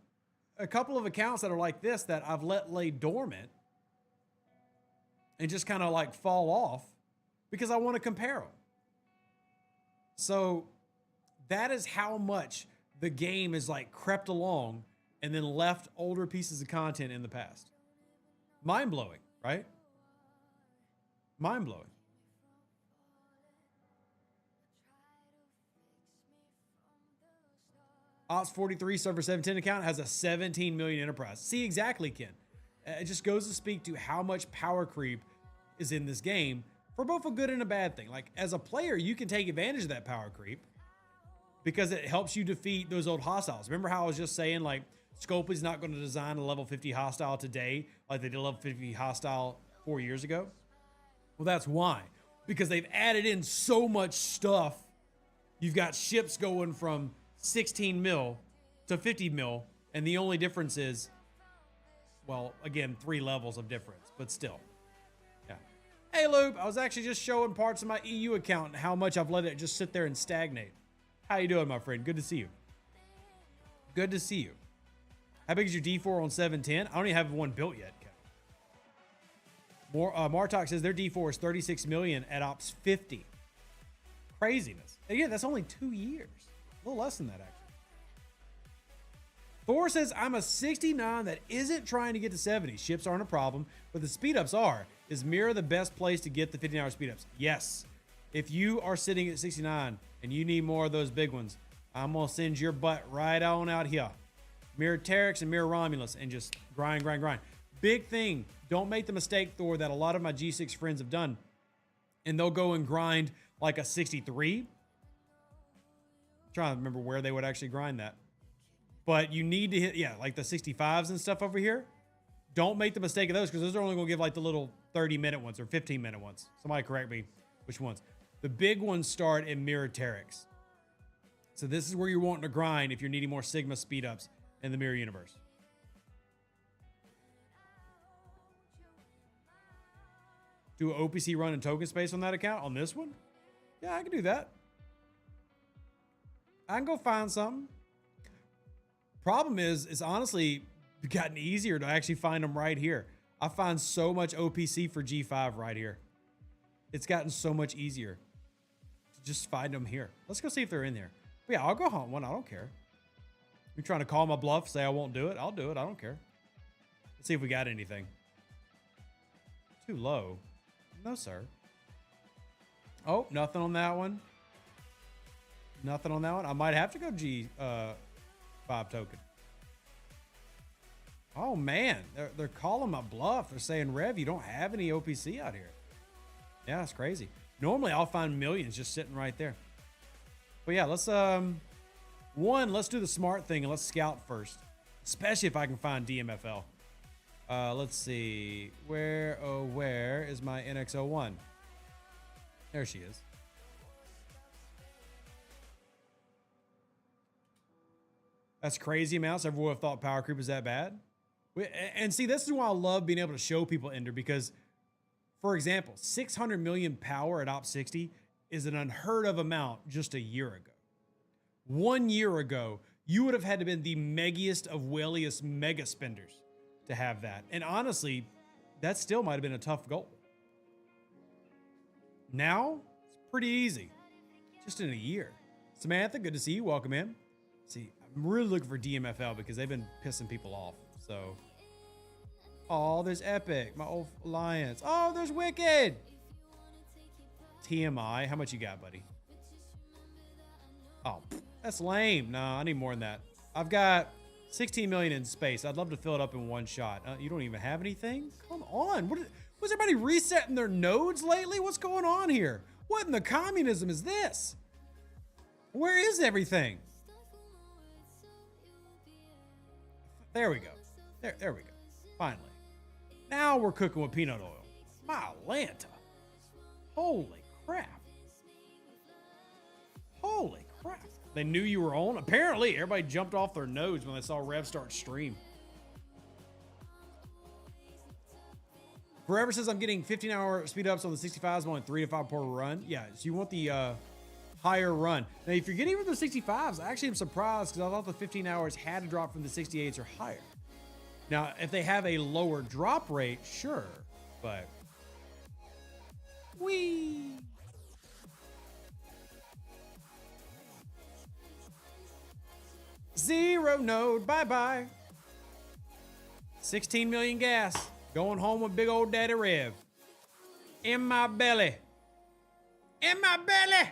B: couple of accounts that are like this that I've let lay dormant and just kind of like fall off because I want to compare them. So, that is how much the game is like crept along and then left older pieces of content in the past. Mind-blowing, right? Mind-blowing. Ops 43 server 710 account has a 17 million enterprise. See, exactly, Ken. It just goes to speak to how much power creep is in this game for both a good and a bad thing. Like, as a player, you can take advantage of that power creep because it helps you defeat those old hostiles. Remember how I was just saying, like, Scopely's not going to design a level 50 hostile today like they did a level 50 hostile 4 years ago? Well, that's why. Because they've added in so much stuff. You've got ships going from 16 mil to 50 mil, and the only difference is, well, again, 3 levels of difference, but still. Yeah. Hey, Lube, I was actually just showing parts of my EU account and how much I've let it just sit there and stagnate. How you doing, my friend? Good to see you. Good to see you. How big is your D4 on 710? I don't even have one built yet. Martok says their D4 is 36 million at Ops 50. Craziness. And yeah, that's only 2 years. A little less than that, actually. Thor says, I'm a 69 that isn't trying to get to 70. Ships aren't a problem, but the speed ups are. Is Mirror the best place to get the 15-hour speed ups? Yes. If you are sitting at 69 and you need more of those big ones, I'm going to send your butt right on out here. Mirror Terex and Mirror Romulus and just grind, grind, grind. Big thing. Don't make the mistake, Thor, that a lot of my G6 friends have done. And they'll go and grind like a 63. Trying to remember where they would actually grind that. But you need to hit, yeah, like the 65s and stuff over here. Don't make the mistake of those because those are only going to give like the little 30-minute ones or 15-minute ones. Somebody correct me which ones. The big ones start in Mirror Terex. So this is where you're wanting to grind if you're needing more Sigma speed ups in the Mirror universe. Do an OPC run in token space on that account? On this one? Yeah, I can do that. I can go find something. Problem is, it's honestly gotten easier to actually find them right here. I find so much OPC for G5 right here. It's gotten so much easier to just find them here. Let's go see if they're in there. But yeah, I'll go hunt one. I don't care. You're trying to call my bluff, say I won't do it. I'll do it. I don't care. Let's see if we got anything. Too low. No, sir. Oh, nothing on that one. Nothing on that one. I might have to go G5 token. Oh man, they're calling my bluff. They're saying, Rev, you don't have any OPC out here. Yeah, that's crazy. Normally I'll find millions just sitting right there. But yeah, let's let's do the smart thing and let's scout first. Especially if I can find DMFL. Let's see. Where is my NX01? There she is. That's crazy amounts. Everyone would have thought power creep was that bad. And see, this is why I love being able to show people Ender, because, for example, 600 million power at Op 60 is an unheard of amount just a year ago. 1 year ago, you would have had to been the meggiest of whaliest mega spenders to have that. And honestly, that still might have been a tough goal. Now, it's pretty easy. Just in a year. Samantha, good to see you. Welcome in. See, I'm really looking for DMFL because they've been pissing people off. So, oh, there's Epic, my old alliance. Oh, there's Wicked. TMI, how much you got, buddy? Oh, that's lame. No, I need more than that. I've got 16 million in space. I'd love to fill it up in one shot. You don't even have anything? Come on. Was everybody resetting their nodes lately? What's going on here? What in the communism is this? Where is everything? There we go. There we go. Finally. Now we're cooking with peanut oil. My Lanta. Holy crap. Holy crap. They knew you were on. Apparently, everybody jumped off their nodes when they saw Rev start stream. Forever says I'm getting 15-hour speed ups on the 65s, only 3 to 5 per run. Yeah, so you want the higher run. Now, if you're getting from the 65s, I actually am surprised because I thought the 15 hours had to drop from the 68s or higher. Now, if they have a lower drop rate, sure, but whee. Zero node, bye-bye. 16 million gas. Going home with big old Daddy Rev. In my belly. In my belly.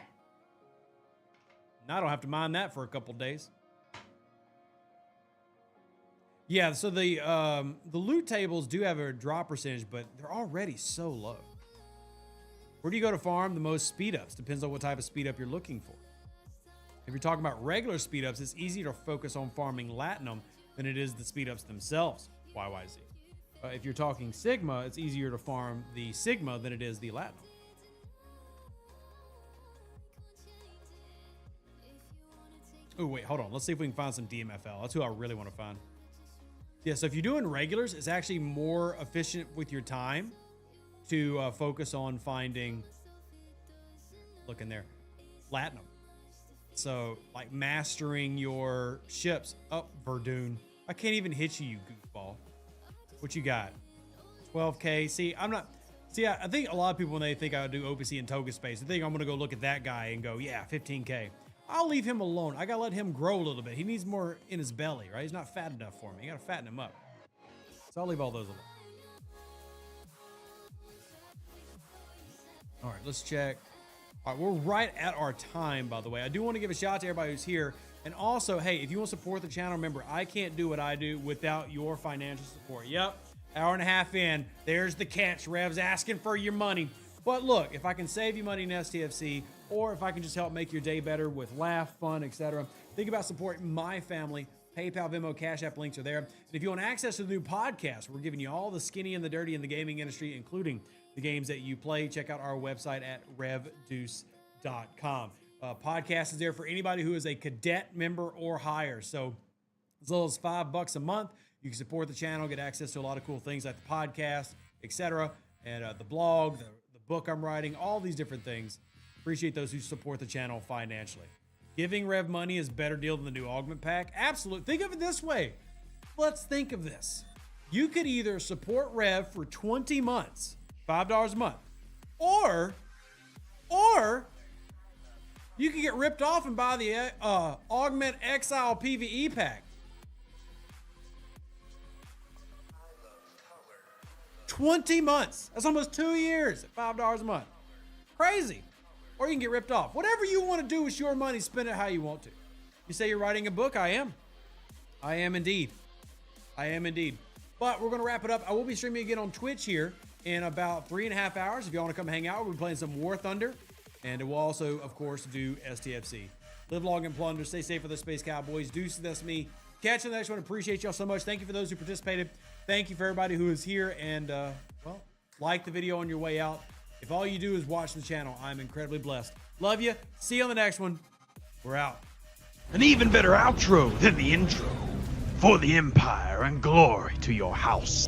B: Now I don't have to mind that for a couple days. Yeah, so the loot tables do have a drop percentage, but they're already so low. Where do you go to farm the most speed ups? Depends on what type of speed up you're looking for. If you're talking about regular speed ups, it's easier to focus on farming Latinum than it is the speed ups themselves, YYZ. If you're talking Sigma, it's easier to farm the Sigma than it is the Latinum. Oh, wait, hold on. Let's see if we can find some DMFL. That's who I really want to find. Yeah, so if you're doing regulars, it's actually more efficient with your time to focus on finding, look in there, Latinum. So, like mastering your ships. Oh, Verdun. I can't even hit you, you goofball. What you got? 12K. See, I think a lot of people, when they think I would do OPC and Toga space, they think I'm going to go look at that guy and go, yeah, 15K. I'll leave him alone. I got to let him grow a little bit. He needs more in his belly, right? He's not fat enough for me. You got to fatten him up. So I'll leave all those alone. All right, let's check. All right, we're right at our time, by the way. I do want to give a shout out to everybody who's here. And also, hey, if you want to support the channel, remember, I can't do what I do without your financial support. Yep, hour and a half in, there's the catch. Rev's asking for your money. But look, if I can save you money in STFC, or if I can just help make your day better with laugh, fun, etc., think about supporting my family. PayPal, Venmo, Cash App links are there. And if you want access to the new podcast, we're giving you all the skinny and the dirty in the gaming industry, including the games that you play. Check out our website at revdeuce.com. Podcast is there for anybody who is a cadet member or higher. So as little as $5 a month, you can support the channel, get access to a lot of cool things like the podcast, etc., and the blog, the book I'm writing, all these different things. Appreciate those who support the channel financially. Giving Rev money is a better deal than the new augment pack. Absolutely. Think of it this way. Let's think of this. You could either support Rev for 20 months, $5 a month, or you can get ripped off and buy the Augment Exile PvE pack. 20 months. That's almost 2 years at $5 a month. Crazy. Or you can get ripped off. Whatever you want to do with your money, spend it how you want to. You say you're writing a book? I am. I am indeed. I am indeed. But we're going to wrap it up. I will be streaming again on Twitch here in about 3.5 hours. If you want to come hang out, we'll be playing some War Thunder. And we'll also, of course, do STFC. Live long and plunder. Stay safe for the Space Cowboys. Deuces, that's me. Catch you in the next one. Appreciate y'all so much. Thank you for those who participated. Thank you for everybody who is here. And, well, like the video on your way out. If all you do is watch the channel, I'm incredibly blessed. Love you. See you on the next one. We're out.
C: An even better outro than the intro. For the Empire and glory to your house.